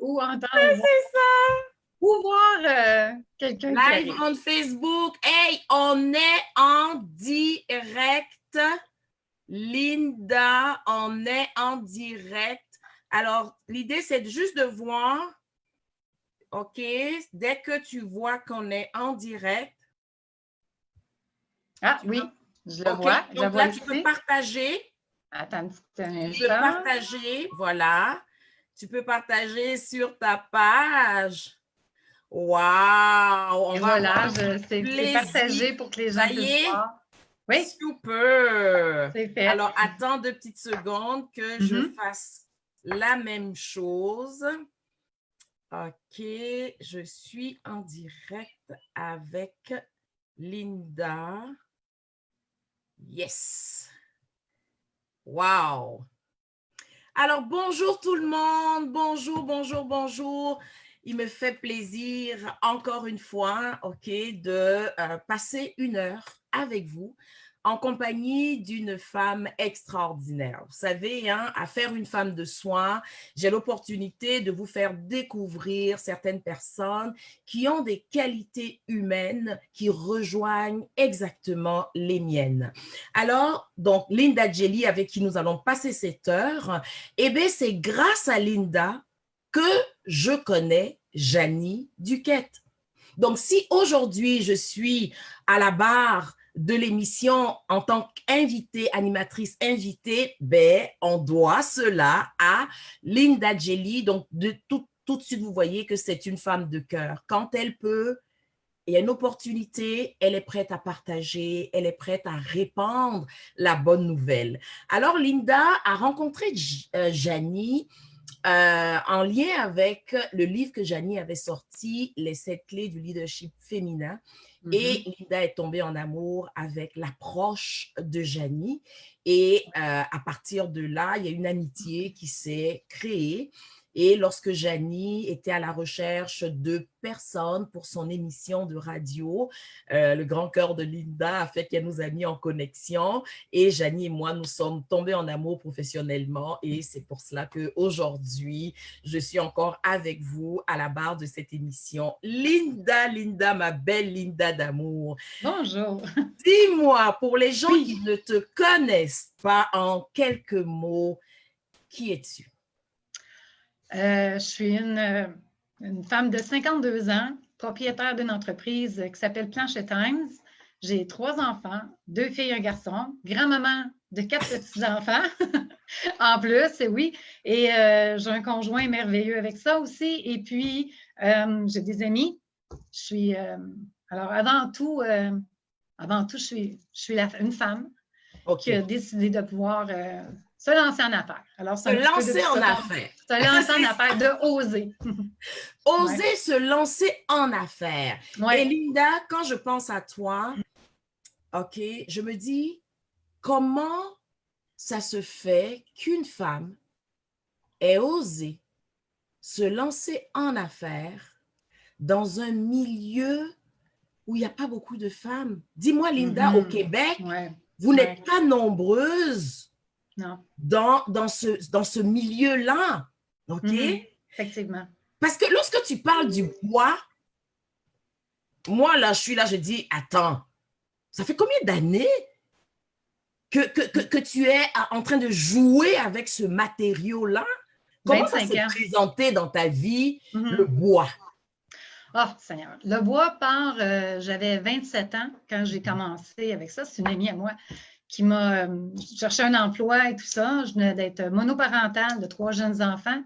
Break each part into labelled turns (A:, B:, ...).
A: ou entendre
B: C'est ça.
A: ou voir quelqu'un qui
B: Live
A: arrive.
B: on Facebook. Hey, on est en direct. Linda, on est en direct. Alors, l'idée, c'est juste de voir, OK, dès que tu vois qu'on est en direct.
A: Ah oui, je le
B: OK,
A: vois. Je
B: donc
A: vois
B: là, tu
A: ici.
B: peux partager.
A: Attends un petit instant.
B: Tu peux partager, voilà. Tu peux partager sur ta page. Wow! On va
A: voilà,
B: avoir
A: c'est partagé pour que les gens
B: Ça y
A: puissent
B: est?
A: voir. Oui,
B: Super!
A: c'est fait.
B: Alors, attends 2 petites secondes que je fasse la même chose. OK, je suis en direct avec Linda. Yes! Wow! Alors, bonjour tout le monde. Bonjour, bonjour, bonjour. Il me fait plaisir, encore une fois, OK, de passer 1 heure avec vous en compagnie d'une femme extraordinaire. Vous savez, hein, à faire une femme de soin, j'ai l'opportunité de vous faire découvrir certaines personnes qui ont des qualités humaines qui rejoignent exactement les miennes. Alors, donc, Linda Jelly, avec qui nous allons passer cette heure, eh bien, c'est grâce à Linda que je connais Janie Duquette. Donc, si aujourd'hui, je suis à la barre de l'émission en tant qu'invitée, animatrice invitée, ben, on doit cela à Linda Jelly. Donc, tout de suite, vous voyez que c'est une femme de cœur. Quand elle peut, il y a une opportunité, elle est prête à partager, elle est prête à répandre la bonne nouvelle. Alors, Linda a rencontré Janie en lien avec le livre que Janie avait sorti, Les 7 clés du leadership féminin. Et Linda est tombée en amour avec l'approche de Janie. Et à partir de là, il y a une amitié qui s'est créée. Et lorsque Janie était à la recherche de personnes pour son émission de radio, le grand cœur de Linda a fait qu'elle nous a mis en connexion. Et Janie et moi, nous sommes tombés en amour professionnellement. Et c'est pour cela qu'aujourd'hui, je suis encore avec vous à la barre de cette émission. Linda, ma belle Linda d'amour.
A: Bonjour.
B: Dis-moi, pour les gens
A: Oui.
B: qui ne te connaissent pas, en quelques mots, qui es-tu?
A: Je suis une femme de 52 ans, propriétaire d'une entreprise qui s'appelle Planchet Times. J'ai 3 enfants, 2 filles et un garçon, grand-maman de 4 petits-enfants en plus, oui. Et j'ai un conjoint merveilleux avec ça aussi. Et puis, j'ai des amis. Alors, avant tout, je suis une femme qui a décidé de pouvoir se lancer en affaires. Alors, c'est un petit peu de
B: lancer en
A: ça.
B: affaires.
A: Se lancer en affaires, de oser.
B: Oser se lancer en affaires.
A: Ouais.
B: Et Linda, quand je pense à toi, OK, je me dis, comment ça se fait qu'une femme ait osé se lancer en affaires dans un milieu où il n'y a pas beaucoup de femmes? Dis-moi, Linda, au Québec, vous n'êtes pas nombreuses dans ce milieu-là, OK?
A: Effectivement.
B: Parce que lorsque tu parles du bois, moi, là, je suis là, je dis, attends, ça fait combien d'années que tu es en train de jouer avec ce matériau-là? Comment ça s'est présenté dans ta vie, le bois?
A: Oh, Seigneur. Le bois part, j'avais 27 ans quand j'ai commencé avec ça. C'est une amie à moi qui m'a cherché un emploi et tout ça. Je venais d'être monoparentale de 3 jeunes enfants.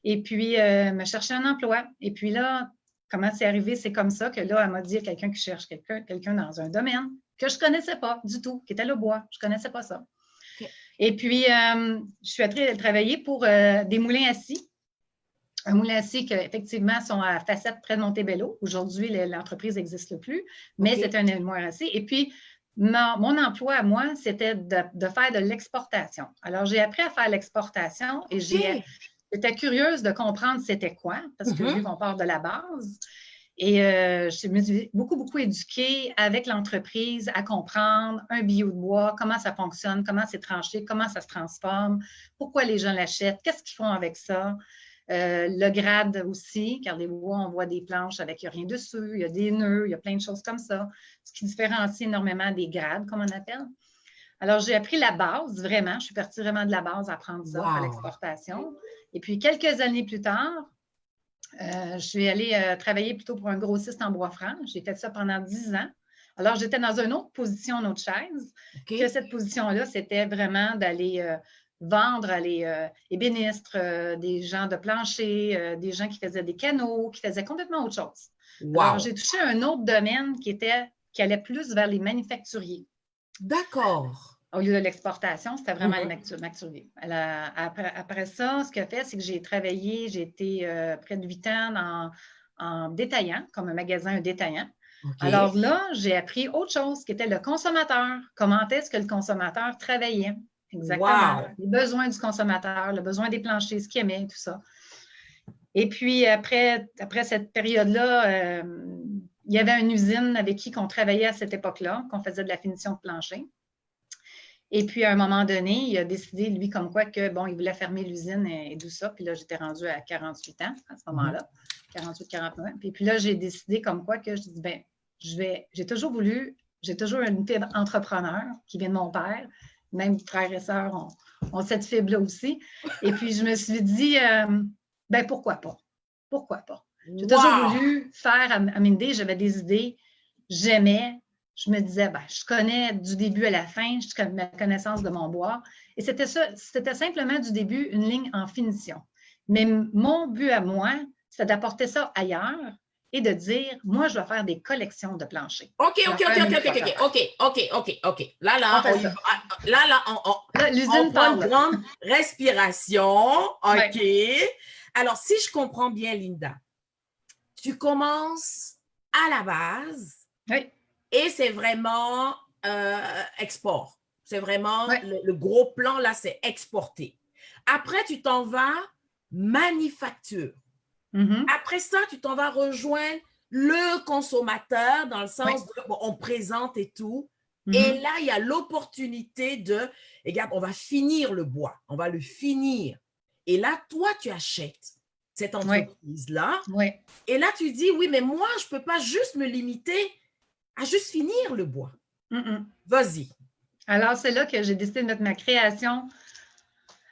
A: Et puis, me chercher un emploi. Et puis là, comment c'est arrivé? C'est comme ça que là, elle m'a dit, il y a quelqu'un qui cherche quelqu'un dans un domaine que je ne connaissais pas du tout, qui était le bois. Je ne connaissais pas ça. Okay. Et puis, je suis allée travailler pour des moulins à scie. Un moulin à scie qui, effectivement, sont à Facette près de Montebello. Aujourd'hui, l'entreprise n'existe plus, mais c'est un moulin à scie. Et puis, mon emploi à moi, c'était de faire de l'exportation. Alors, j'ai appris à faire l'exportation et j'étais curieuse de comprendre c'était quoi, parce que vu qu'on part de la base. Et je me suis beaucoup éduquée avec l'entreprise à comprendre un bio de bois, comment ça fonctionne, comment c'est tranché, comment ça se transforme, pourquoi les gens l'achètent, qu'est-ce qu'ils font avec ça. Le grade aussi, car les bois, on voit des planches avec rien dessus, il y a des nœuds, il y a plein de choses comme ça, ce qui différencie énormément des grades, comme on appelle. Alors, j'ai appris la base, vraiment. Je suis partie vraiment de la base à apprendre ça à l'exportation. Et puis, quelques années plus tard, je suis allée travailler plutôt pour un grossiste en bois franc. J'ai fait ça pendant 10 ans. Alors, j'étais dans une autre position, une autre chaise, que cette position-là, c'était vraiment d'aller vendre à les ébénistes, des gens de plancher, des gens qui faisaient des canaux, qui faisaient complètement autre chose.
B: Wow. Alors,
A: j'ai touché un autre domaine qui allait plus vers les manufacturiers.
B: D'accord.
A: Au lieu de l'exportation, c'était vraiment les manufacturiers. Après ça, ce que fait, c'est que j'ai travaillé, j'ai été près de 8 ans en détaillant, comme un magasin détaillant. Okay. Alors là, j'ai appris autre chose qui était le consommateur. Comment est-ce que le consommateur travaillait? Exactement. Wow. Les besoins du consommateur, le besoin des planchers, ce qu'il aimait, tout ça. Et puis, après cette période-là, il y avait une usine avec qui on travaillait à cette époque-là, qu'on faisait de la finition de plancher. Et puis, à un moment donné, il a décidé, lui, comme quoi, que bon, il voulait fermer l'usine et tout ça. Puis là, j'étais rendue à 48 ans à ce moment-là, 48-49 ans. Puis là, j'ai décidé comme quoi que je dis, bien, j'ai toujours une fibre entrepreneur qui vient de mon père. Même frères et sœurs ont cette fibre-là aussi. Et puis, je me suis dit, ben pourquoi pas? Pourquoi pas? J'ai toujours voulu faire à Mindy, j'avais des idées, j'aimais. Je me disais, ben, je connais du début à la fin, je connais ma connaissance de mon bois. Et c'était simplement du début une ligne en finition. Mais mon but à moi, c'était d'apporter ça ailleurs et de dire, moi, je vais faire des collections de planchers.
B: OK. Là, on prend une grande respiration. OK. Ouais. Alors, si je comprends bien, Linda, tu commences à la base.
A: Oui.
B: Et c'est vraiment export. C'est vraiment le gros plan, là, c'est exporter. Après, tu t'en vas manufacture. Après ça, tu t'en vas rejoindre le consommateur dans le sens de, bon, on présente et tout. Et là, il y a l'opportunité de, regarde, on va finir le bois. On va le finir. Et là, toi, tu achètes cette entreprise-là. Et là, tu dis, oui, mais moi, je ne peux pas juste me limiter à juste finir le bois. Vas-y.
A: Alors, c'est là que j'ai décidé de mettre ma création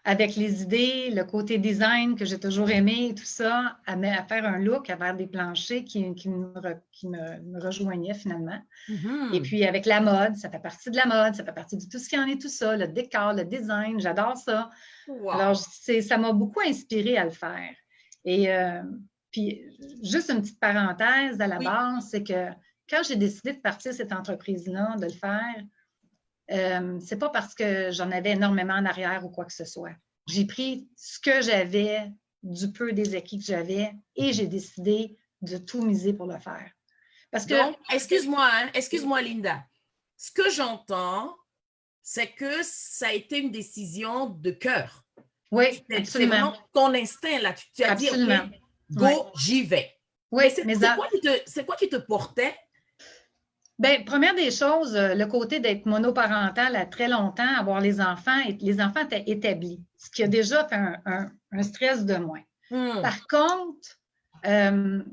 A: avec les idées, le côté design que j'ai toujours aimé, tout ça, à faire un look, à faire des planchers qui me rejoignaient finalement. Et puis, avec la mode, ça fait partie de la mode, ça fait partie de tout ce qui en est tout ça, le décor, le design, j'adore ça. Wow. Alors, ça m'a beaucoup inspirée à le faire. Et puis, juste une petite parenthèse à la base, c'est que quand j'ai décidé de partir cette entreprise-là, de le faire, c'est pas parce que j'en avais énormément en arrière ou quoi que ce soit. J'ai pris ce que j'avais, du peu des acquis que j'avais, et j'ai décidé de tout miser pour le faire. Parce que,
B: donc, excuse-moi, Linda. Ce que j'entends, c'est que ça a été une décision de cœur.
A: Oui, absolument.
B: C'est vraiment ton instinct, là. Tu as dit, OK, go, j'y vais.
A: Oui,
B: mais c'est quoi qui te portait?
A: Bien, première des choses, le côté d'être monoparental à très longtemps, avoir les enfants étaient établis, ce qui a déjà fait un stress de moins. Par contre,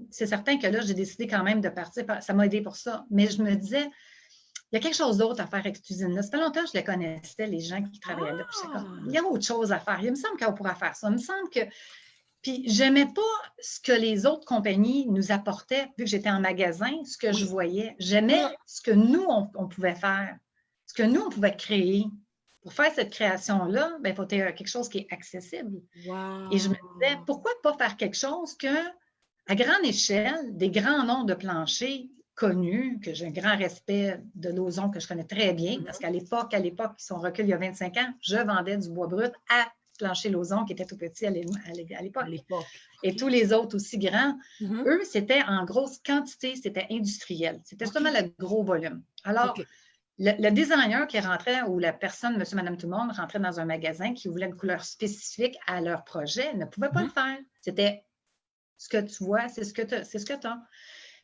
A: c'est certain que là, j'ai décidé quand même de partir, ça m'a aidé pour ça, mais je me disais, il y a quelque chose d'autre à faire avec cette usine-là. Ça fait longtemps que je les connaissais, les gens qui travaillaient là. Il y a autre chose à faire. Il me semble qu'on pourra faire ça. Il me semble que... Puis, j'aimais pas ce que les autres compagnies nous apportaient, vu que j'étais en magasin, ce que je voyais. J'aimais ce que nous, on pouvait faire, ce que nous, on pouvait créer. Pour faire cette création-là, il faut quelque chose qui est accessible.
B: Wow.
A: Et je me disais, pourquoi pas faire quelque chose que, à grande échelle, des grands noms de planchers connus, que j'ai un grand respect de Lauzon, que je connais très bien, parce qu'à l'époque, si on recule il y a 25 ans, je vendais du bois brut à Plancher Lauzon, qui était tout petit à l'époque. Et tous les autres aussi grands, eux, c'était en grosse quantité, c'était industriel. C'était seulement le gros volume. Alors, le designer qui rentrait, ou la personne, monsieur, madame, tout le monde, rentrait dans un magasin qui voulait une couleur spécifique à leur projet, ne pouvait pas le faire. C'était ce que tu vois, c'est ce que tu as.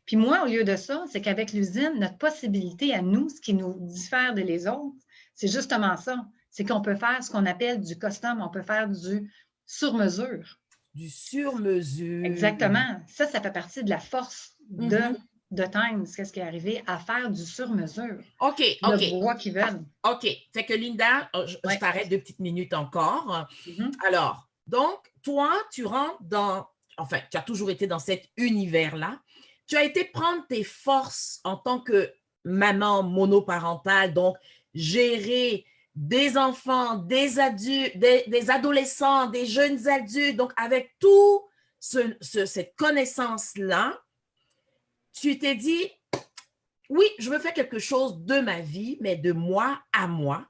A: Puis moi, au lieu de ça, c'est qu'avec l'usine, notre possibilité à nous, ce qui nous diffère de les autres, c'est justement ça. C'est qu'on peut faire ce qu'on appelle du custom, on peut faire du sur-mesure.
B: Du sur-mesure.
A: Exactement. Ça fait partie de la force
B: Mhm.
A: de Times. Qu'est-ce qui est arrivé à faire du sur-mesure?
B: OK,
A: Le
B: OK,
A: bois qu'ils veulent.
B: OK. Fait que Linda, je
A: Ouais.
B: t'arrête 2 petites minutes encore.
A: Mhm.
B: Alors, donc, toi, tu rentres dans, enfin, tu as toujours été dans cet univers-là. Tu as été prendre tes forces en tant que maman monoparentale, donc gérer des enfants, des adultes, des adolescents, des jeunes adultes, donc avec tout cette connaissance-là, tu t'es dit, oui, je veux faire quelque chose de ma vie, mais de moi à moi.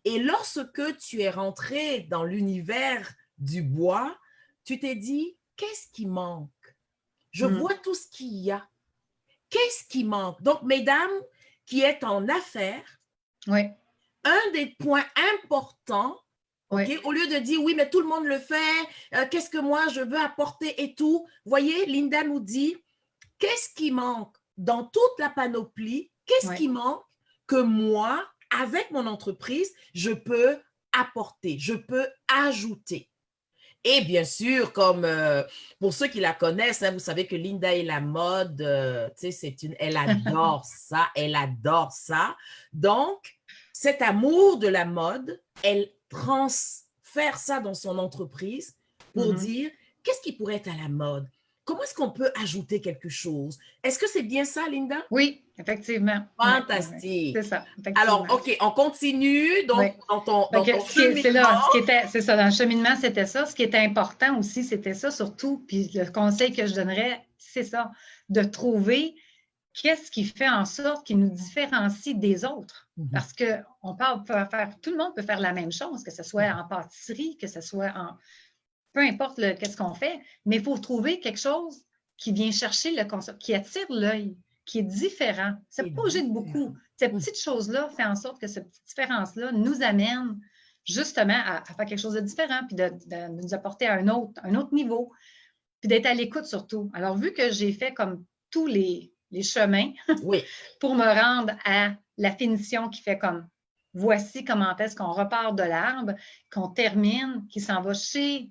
B: Et lorsque tu es rentré dans l'univers du bois, tu t'es dit, qu'est-ce qui manque? Je vois tout ce qu'il y a. Qu'est-ce qui manque? Donc, mesdames qui êtes en affaires,
A: Oui.
B: un des points importants,
A: Oui.
B: OK, au lieu de dire, oui, mais tout le monde le fait, qu'est-ce que moi je veux apporter et tout, voyez, Linda nous dit, qu'est-ce qui manque dans toute la panoplie? Qu'est-ce qui manque que moi, avec mon entreprise, je peux apporter, je peux ajouter? Et bien sûr, comme pour ceux qui la connaissent, hein, vous savez que Linda et la mode, elle adore ça, elle adore ça. Donc, cet amour de la mode, elle transfère ça dans son entreprise pour dire, qu'est-ce qui pourrait être à la mode? Comment est-ce qu'on peut ajouter quelque chose? Est-ce que c'est bien ça, Linda?
A: Oui, effectivement.
B: Fantastique.
A: C'est ça,
B: Alors,
A: effectivement.
B: OK, on continue. Donc, dans ton
A: cheminement. C'est ça, dans le cheminement, c'était ça. Ce qui était important aussi, c'était ça, surtout. Puis le conseil que je donnerais, c'est ça, de trouver qu'est-ce qui fait en sorte qu'il nous différencie des autres. Parce que tout le monde peut faire la même chose, que ce soit en pâtisserie, que ce soit en peu importe qu'est-ce qu'on fait, mais il faut trouver quelque chose qui vient chercher le concept, qui attire l'œil, qui est différent. C'est pas obligé de beaucoup. Cette petite chose-là fait en sorte que cette petite différence-là nous amène justement à faire quelque chose de différent, puis de nous apporter à un autre niveau, puis d'être à l'écoute surtout. Alors, vu que j'ai fait comme tous les chemins pour me rendre à la finition qui fait comme voici comment est-ce qu'on repart de l'arbre, qu'on termine, qui s'en va chez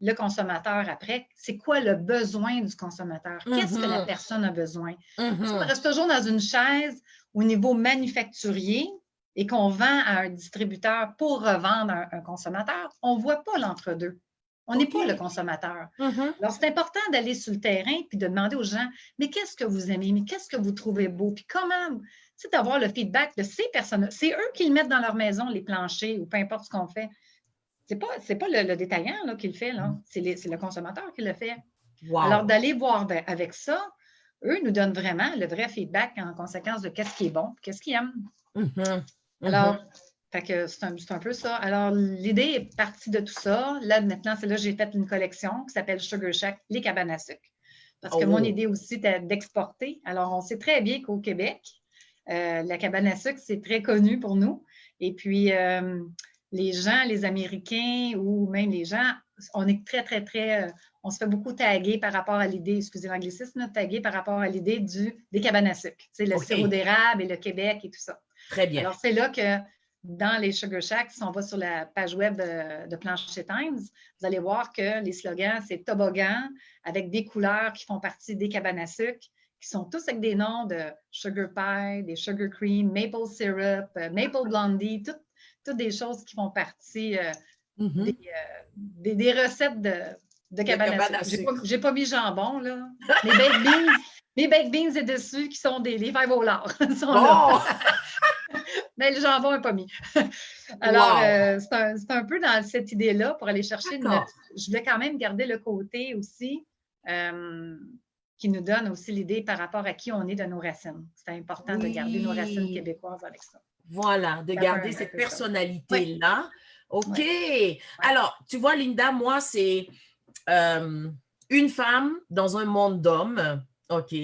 A: le consommateur après, c'est quoi le besoin du consommateur? Qu'est-ce que la personne a besoin? Si on reste toujours dans une chaise au niveau manufacturier et qu'on vend à un distributeur pour revendre à un consommateur, on ne voit pas l'entre-deux. On n'est pas le consommateur. Alors, c'est important d'aller sur le terrain puis de demander aux gens, mais qu'est-ce que vous aimez? Mais qu'est-ce que vous trouvez beau? Puis comment, d'avoir le feedback de ces personnes. C'est eux qui le mettent dans leur maison, les planchers ou peu importe ce qu'on fait. C'est pas le détaillant là, qui le fait, là. C'est le consommateur qui le fait. Wow. Alors, d'aller voir avec ça, eux nous donnent vraiment le vrai feedback en conséquence de qu'est-ce qui est bon, qu'est-ce qu'ils aiment. Alors, c'est un peu ça. Alors, l'idée est partie de tout ça. Là, maintenant, c'est là que j'ai fait une collection qui s'appelle Sugar Shack, les cabanes à sucre. Parce que mon idée aussi était d'exporter. Alors, on sait très bien qu'au Québec, la cabane à sucre, c'est très connu pour nous. Et puis, les gens, les Américains ou même les gens, on est très, très, très, on se fait beaucoup taguer par rapport à l'idée, excusez l'anglicisme, taguer par rapport à l'idée des cabanes à sucre. Tu sais, le sirop d'érable et le Québec et tout ça.
B: Très bien.
A: Alors, c'est là que dans les Sugar Shacks, si on va sur la page web de Plancher Times, vous allez voir que les slogans, c'est toboggan avec des couleurs qui font partie des cabanes à sucre, qui sont tous avec des noms de sugar pie, des sugar cream, maple syrup, maple blondie, toutes des choses qui font partie des recettes de cabanes à sucre. J'ai pas mis jambon, là. Mes baked beans est dessus, qui sont les fèves au lard. sont là. Mais le jambon n'est pas mis. Alors, c'est un peu dans cette idée-là pour aller chercher je voulais quand même garder le côté aussi qui nous donne aussi l'idée par rapport à qui on est de nos racines. C'est important de garder nos racines québécoises avec ça.
B: Voilà, de garder cette personnalité-là. OK. Alors, tu vois, Linda, moi, c'est une femme dans un monde d'hommes. OK.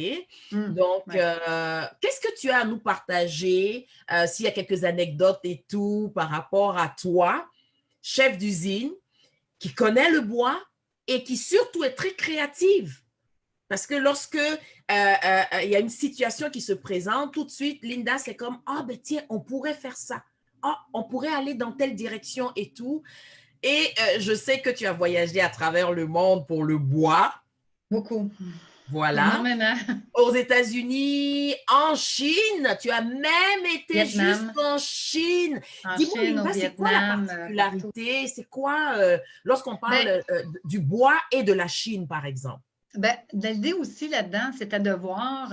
B: Donc, qu'est-ce que tu as à nous partager, s'il y a quelques anecdotes et tout, par rapport à toi, chef d'usine, qui connaît le bois et qui surtout est très créative? Parce que lorsque il y a une situation qui se présente, tout de suite, Linda, c'est comme, ah, ben tiens, on pourrait faire ça. Ah, on pourrait aller dans telle direction et tout. Et je sais que tu as voyagé à travers le monde pour le bois.
A: Beaucoup,
B: Voilà.
A: énormément.
B: Aux États-Unis, en Chine. Tu as même été
A: Vietnam,
B: jusqu'en Chine.
A: en
B: Dis-moi,
A: Chine, au
B: Linda, c'est quoi la
A: Vietnam, partout.
B: particularité? C'est quoi lorsqu'on
A: Ben,
B: parle du bois et de la Chine, par exemple?
A: Ben, l'idée aussi là-dedans, c'était de voir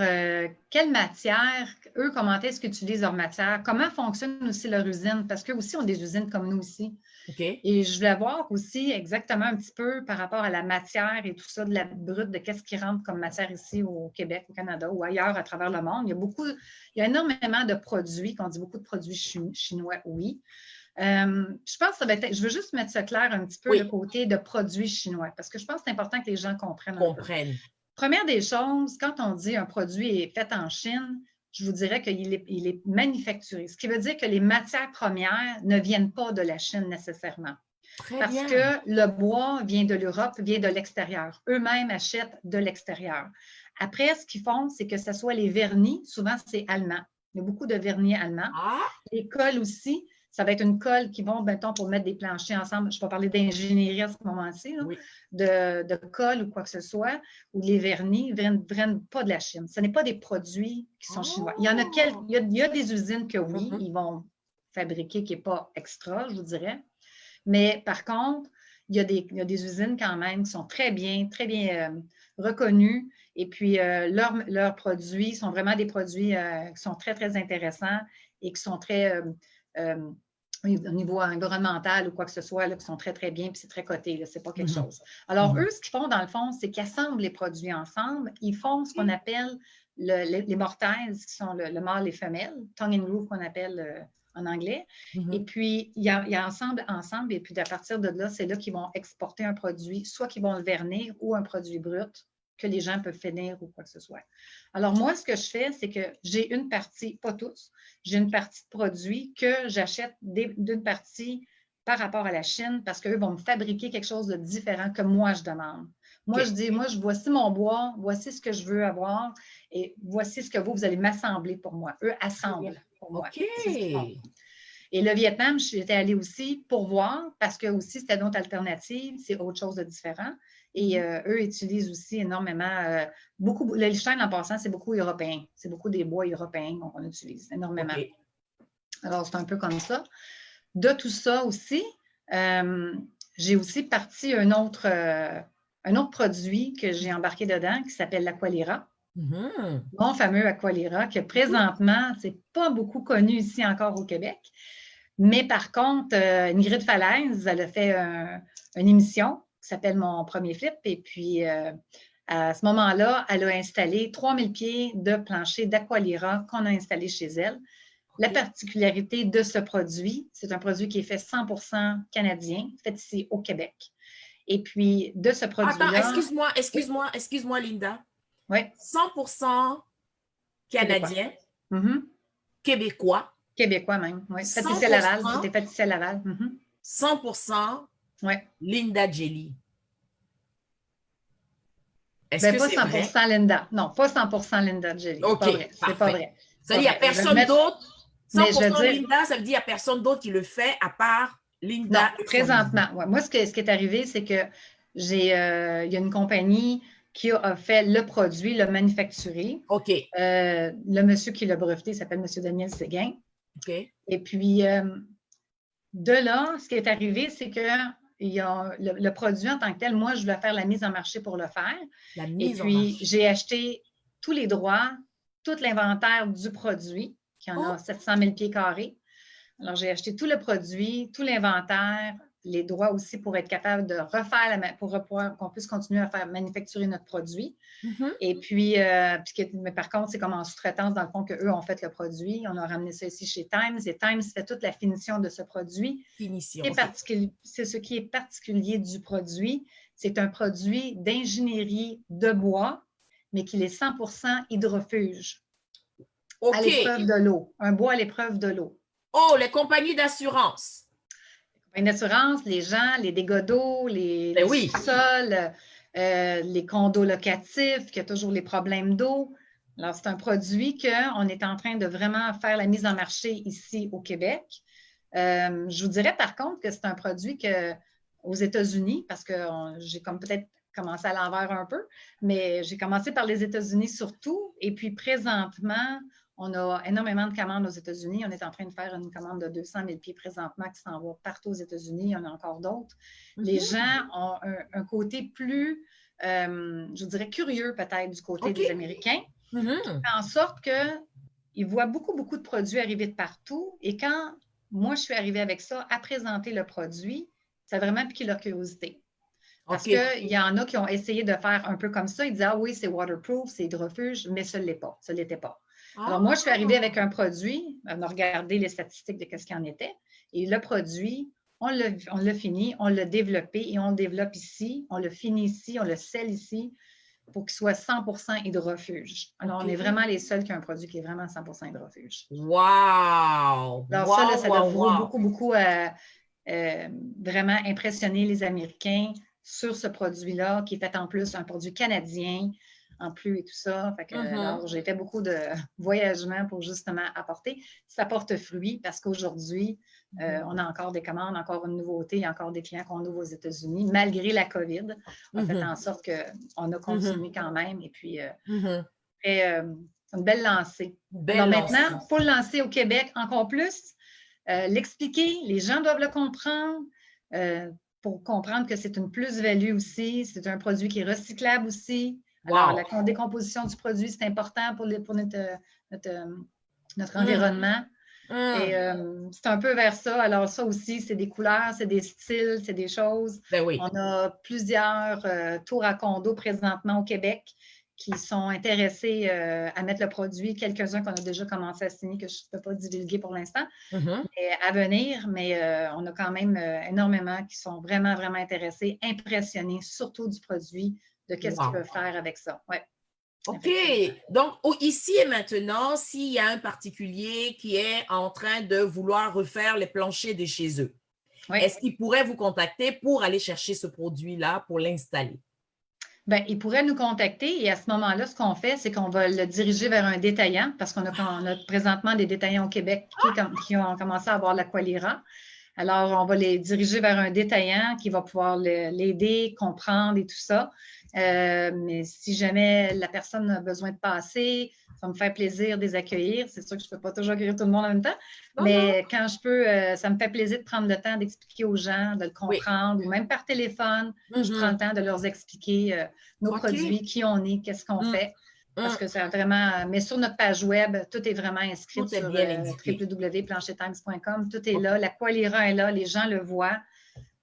A: quelle matière, eux, comment est-ce qu'ils utilisent leur matière, comment fonctionne aussi leur usine, parce qu'eux aussi ont des usines comme nous ici.
B: OK.
A: Et je voulais voir aussi exactement un petit peu par rapport à la matière et tout ça, de la brute, de qu'est-ce qui rentre comme matière ici au Québec, au Canada ou ailleurs à travers le monde. Il y a énormément de produits, qu'on dit beaucoup de produits chinois, oui. Je pense que ça va être, je veux juste mettre ça clair un petit peu le
B: Oui,
A: côté de produits chinois, parce que je pense que c'est important que les gens comprennent un peu.
B: comprennent.
A: Première des choses, quand on dit un produit est fait en Chine, je vous dirais qu'il est manufacturé, ce qui veut dire que les matières premières ne viennent pas de la Chine nécessairement.
B: Très
A: Parce
B: bien.
A: que le bois vient de l'Europe, vient de l'extérieur. Eux-mêmes achètent de l'extérieur. Après, ce qu'ils font, c'est que ce soit les vernis, souvent c'est allemand. Il y a beaucoup de vernis allemands.
B: Ah,
A: Les colles aussi, ça va être une colle qui vont, mettons, pour mettre des planchers ensemble. Je ne vais pas parler d'ingénierie à ce moment-ci,
B: oui.
A: de colle ou quoi que ce soit, ou les vernis ne viennent pas de la Chine. Ce n'est pas des produits qui sont chinois. Il y en a quelques,
B: Oh.
A: il y a des usines que oui,
B: Mhm.
A: ils vont fabriquer qui n'est pas extra, je vous dirais. Mais par contre, il y a des usines quand même qui sont très bien reconnues. Et puis, leurs produits sont vraiment des produits qui sont très intéressants et qui sont très, euh, au niveau environnemental ou quoi que ce soit, là, qui sont très bien, puis c'est très coté, c'est pas quelque
B: Mhm.
A: chose. Alors,
B: Mhm.
A: eux, ce qu'ils font, dans le fond, c'est qu'ils assemblent les produits ensemble. Ils font ce qu'on appelle les mortaises, qui sont le mâle et femelle, tongue and groove qu'on appelle en anglais. Et
B: Mhm.
A: puis, il y a ensemble, et puis à partir de là, c'est là qu'ils vont exporter un produit, soit qu'ils vont le vernir ou un produit brut que les gens peuvent finir ou quoi que ce soit. Alors, moi, ce que je fais, c'est que j'ai une partie, pas tous, j'ai une partie de produits que j'achète d'une partie par rapport à la Chine parce qu'eux vont me fabriquer quelque chose de différent que moi, je demande. Moi, je
B: OK.
A: dis, voici mon bois, voici ce que je veux avoir et voici ce que vous allez m'assembler pour moi. Eux
B: Très bien.
A: assemblent pour moi.
B: OK.
A: C'est ce qu'ils font. Et le Vietnam, j'étais allée aussi pour voir parce que aussi c'était une autre alternative, c'est autre chose de différent. Et eux utilisent aussi énormément, beaucoup, le Liechtenstein en passant, c'est beaucoup européen. C'est beaucoup des bois européens qu'on utilise énormément.
B: OK.
A: Alors, c'est un peu comme ça. De tout ça aussi, j'ai aussi parti un autre produit que j'ai embarqué dedans qui s'appelle l'Aqualira.
B: Mhm.
A: Mon fameux Aqualira, que présentement, c'est pas beaucoup connu ici encore au Québec. Mais par contre, Ingrid Falaise, elle a fait une émission qui s'appelle Mon premier flip. Et puis, à ce moment-là, elle a installé 3000 pieds de plancher d'Aqualira qu'on a installé chez elle. La
B: OK.
A: particularité de ce produit, c'est un produit qui est fait 100% canadien, fait ici au Québec. Et puis, de ce
B: Attends,
A: produit-là, oui,
B: excuse-moi, Linda.
A: oui,
B: 100%
A: québécois.
B: canadien,
A: Mhm.
B: québécois,
A: Québécois même, oui. Fait ici à Laval, tout
B: 100%,
A: est fait ici à Laval. Mhm.
B: 100%
A: Oui.
B: Linda Jelly. Est-ce
A: Ben,
B: que
A: pas
B: c'est
A: 100%
B: vrai?
A: Linda. Non, pas 100% Linda Jelly. C'est
B: OK,
A: pas vrai. C'est pas
B: parfait.
A: vrai. C'est
B: Ça veut
A: pas
B: dire qu'il
A: vrai.
B: n'y a personne d'autre.
A: Mais je vais
B: 100%
A: dire,
B: Linda, ça veut dire qu'il n'y a personne d'autre qui le fait à part
A: non,
B: Linda et son usine.
A: présentement. Ouais. Moi, ce qui est arrivé, c'est que il y a une compagnie qui a fait le produit, l'a manufacturé.
B: OK,
A: Le monsieur qui l'a breveté s'appelle M. Daniel Séguin.
B: OK.
A: Et puis, de là, ce qui est arrivé, c'est que il y a le produit en tant que tel, moi, je voulais faire la mise en marché pour le faire.
B: La
A: Et
B: mise en
A: puis,
B: marche.
A: j'ai acheté tous les droits, tout l'inventaire du produit, qui en a
B: Oh,
A: 700 000 pieds carrés. Alors, j'ai acheté tout le produit, tout l'inventaire, les droits aussi pour être capable de refaire, pour qu'on puisse continuer à faire manufacturer notre produit.
B: mhm.
A: Et puis, mais par contre, c'est comme en sous-traitance, dans le fond, qu'eux ont fait le produit. On a ramené ça ici chez Times et Times fait toute la finition de ce produit.
B: Finition, OK.
A: C'est ce qui est particulier du produit. C'est un produit d'ingénierie de bois, mais qui est 100% hydrofuge, à
B: OK.
A: l'épreuve de l'eau. Un bois à l'épreuve de l'eau.
B: Oh, les compagnies d'assurance.
A: Une assurance, les gens, les dégâts d'eau,
B: Ben
A: les
B: oui.
A: sous-sols, les condos locatifs, qui a toujours les problèmes d'eau. Alors, c'est un produit qu'on est en train de vraiment faire la mise en marché ici au Québec. Je vous dirais par contre que c'est un produit que aux États-Unis parce que j'ai comme peut-être commencé à l'envers un peu, mais j'ai commencé par les États-Unis surtout. Et puis présentement, on a énormément de commandes aux États-Unis. On est en train de faire une commande de 200 000 pieds présentement qui s'en va partout aux États-Unis. Il y en a encore d'autres. Les gens ont un côté plus, je dirais, curieux peut-être du côté des Américains, qui fait en sorte qu'ils voient beaucoup, beaucoup de produits arriver de partout. Et quand moi, je suis arrivée avec ça, à présenter le produit, ça a vraiment piqué leur curiosité. Parce qu'il y en a qui ont essayé de faire un peu comme ça. Ils disent, ah oui, c'est waterproof, c'est hydrofuge, mais ça ne l'est pas. Ça ne l'était pas. Alors, moi, je suis arrivée avec un produit, on a regardé les statistiques de ce qu'il en était, et le produit, on l'a fini, on l'a développé et on le développe ici, on le finit ici, on le scelle ici pour qu'il soit 100% hydrofuge. Alors, on est vraiment les seuls qui ont un produit qui est vraiment 100% hydrofuge.
B: Wow!
A: Alors, ça doit beaucoup, beaucoup vraiment impressionner les Américains sur ce produit-là, qui est fait en plus un produit canadien, en plus et tout ça. Fait que, alors, j'ai fait beaucoup de voyagements pour justement apporter. Ça porte fruit parce qu'aujourd'hui, on a encore des commandes, encore une nouveauté, encore des clients qu'on ouvre aux États-Unis, malgré la COVID. On a fait en sorte qu'on a continué quand même. Et puis, c'est une belle lancée. Alors maintenant, il faut le lancer au Québec encore plus. L'expliquer, les gens doivent le comprendre pour comprendre que c'est une plus-value aussi, c'est un produit qui est recyclable aussi. Alors, la décomposition du produit, c'est important pour notre environnement. Et c'est un peu vers ça. Alors, ça aussi, c'est des couleurs, c'est des styles, c'est des choses. On a plusieurs tours à condos présentement au Québec qui sont intéressés à mettre le produit, quelques-uns qu'on a déjà commencé à signer, que je ne peux pas divulguer pour l'instant, à venir, mais on a quand même énormément qui sont vraiment, vraiment intéressés, impressionnés, surtout du produit, de qu'est-ce qu'ils peuvent faire avec ça. Ouais.
B: OK. Donc, ici et maintenant, s'il y a un particulier qui est en train de vouloir refaire les planchers de chez eux, est-ce qu'il pourrait vous contacter pour aller chercher ce produit-là pour l'installer?
A: Bien, il pourrait nous contacter et à ce moment-là, ce qu'on fait, c'est qu'on va le diriger vers un détaillant parce qu'on a présentement des détaillants au Québec qui ont commencé à avoir l'Aqualira. Alors, on va les diriger vers un détaillant qui va pouvoir l'aider, comprendre et tout ça. Mais si jamais la personne a besoin de passer, ça me fait plaisir de les accueillir. C'est sûr que je ne peux pas toujours accueillir tout le monde en même temps, mais quand je peux, ça me fait plaisir de prendre le temps d'expliquer aux gens, de le comprendre, ou même par téléphone, je prends le temps de leur expliquer nos produits, qui on est, qu'est-ce qu'on fait. Parce que c'est vraiment, mais sur notre page web, tout est vraiment inscrit sur www.planchertimes.com. Tout est là, l'Aqualira est là, les gens le voient.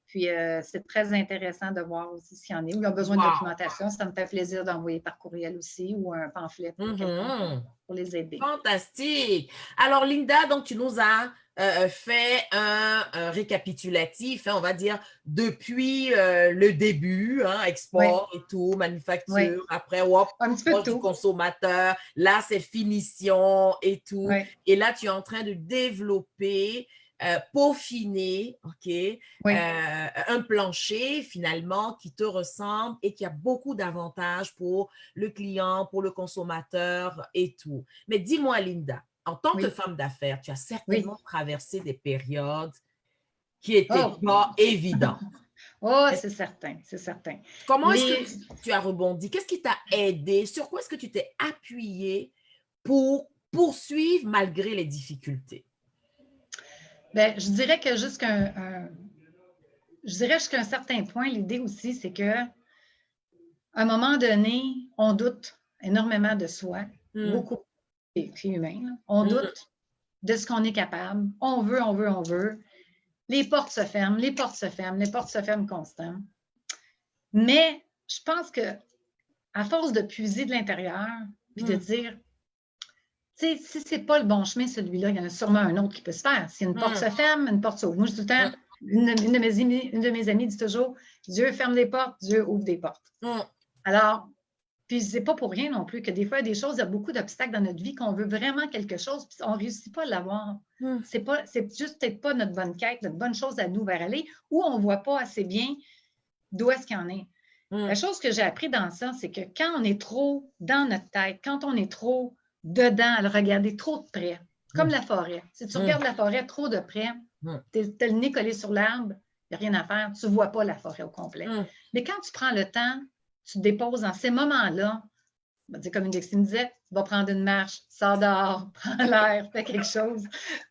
A: Puis, c'est très intéressant de voir aussi ce qu'il y en a. Ou ils ont besoin de documentation. Ça me fait plaisir d'envoyer par courriel aussi ou un pamphlet pour les aider.
B: Fantastique. Alors, Linda, donc, tu nous as fait un récapitulatif, on va dire, depuis le début, export et tout, manufacture, après,
A: un petit peu de tout.
B: Du consommateur, là, c'est finition et tout. Et là, tu es en train de développer peaufiner, un plancher finalement qui te ressemble et qui a beaucoup d'avantages pour le client, pour le consommateur et tout. Mais dis-moi, Linda, en tant que femme d'affaires, tu as certainement traversé des périodes qui n'étaient pas évidentes.
A: C'est certain, c'est certain.
B: Comment est-ce que tu as rebondi? Qu'est-ce qui t'a aidé? Sur quoi est-ce que tu t'es appuyé pour poursuivre malgré les difficultés?
A: Bien, je dirais que jusqu'à un certain point, l'idée aussi, c'est qu'à un moment donné, on doute énormément de soi, beaucoup, c'est humain, là. On doute de ce qu'on est capable. On veut, on veut, on veut. Les portes se ferment, les portes se ferment, les portes se ferment constamment. Mais je pense que à force de puiser de l'intérieur, puis de dire, tu sais, si ce n'est pas le bon chemin, celui-là, il y en a sûrement un autre qui peut se faire. Si une porte se ferme, une porte s'ouvre. Moi, je dis tout le temps, une de mes amies dit toujours, Dieu ferme des portes, Dieu ouvre des portes. Alors, puis c'est pas pour rien non plus que des fois, il y a des choses, il y a beaucoup d'obstacles dans notre vie qu'on veut vraiment quelque chose, puis on ne réussit pas à l'avoir. C'est juste peut-être pas notre bonne quête, notre bonne chose à nous vers aller, ou on ne voit pas assez bien d'où est-ce qu'il y en est. La chose que j'ai appris dans ça, c'est que quand on est trop dans notre tête, quand on est trop dedans, à le regarder trop de près, comme la forêt. Si tu regardes la forêt trop de près, tu as le nez collé sur l'arbre, il n'y a rien à faire, tu ne vois pas la forêt au complet. Mais quand tu prends le temps, tu te déposes dans ces moments-là, on va dire, comme une Dixie me disait, va prendre une marche, sors dehors, prends l'air, fais quelque chose.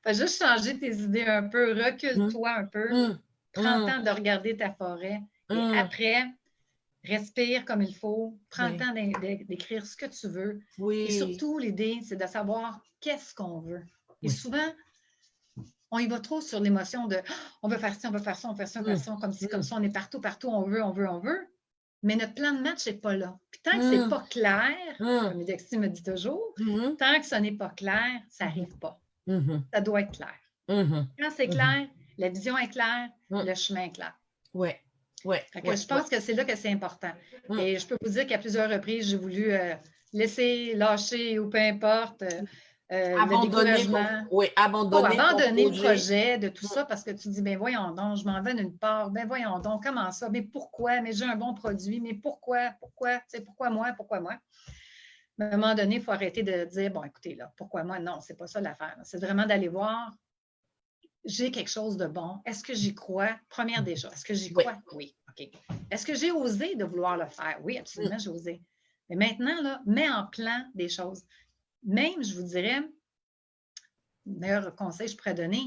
A: Fais juste changer tes idées un peu, recule-toi un peu, prends le temps de regarder ta forêt et après, respire comme il faut, prends le temps d'écrire ce que tu veux. Et surtout, l'idée, c'est de savoir qu'est-ce qu'on veut. Et souvent, on y va trop sur l'émotion de on veut faire ça, on veut faire ça, on veut faire ça, on veut faire ça, comme si, comme ça, on est partout, on veut, on veut, on veut. Mais notre plan de match n'est pas là. Puis tant que ce n'est pas clair, comme Dixie me dit toujours, tant que ce n'est pas clair, ça n'arrive pas. Ça doit être clair. Quand c'est clair, la vision est claire, le chemin est clair. Je pense que c'est là que c'est important. Et je peux vous dire qu'à plusieurs reprises, j'ai voulu laisser, lâcher ou peu importe,
B: abandonner
A: le projet de tout ça parce que tu dis, ben voyons donc, je m'en vais d'une part, ben voyons donc, comment ça, mais pourquoi, mais j'ai un bon produit, mais pourquoi, c'est pourquoi moi? Mais à un moment donné, il faut arrêter de dire, bon, écoutez, là, pourquoi moi? Non, c'est pas ça l'affaire. C'est vraiment d'aller voir, j'ai quelque chose de bon. Est-ce que j'y crois? Première des choses, est-ce que j'y crois? Oui. OK. Est-ce que j'ai osé de vouloir le faire? Oui, absolument, j'ai osé. Mais maintenant, là, mets en plan des choses. Même, je vous dirais, le meilleur conseil que je pourrais donner,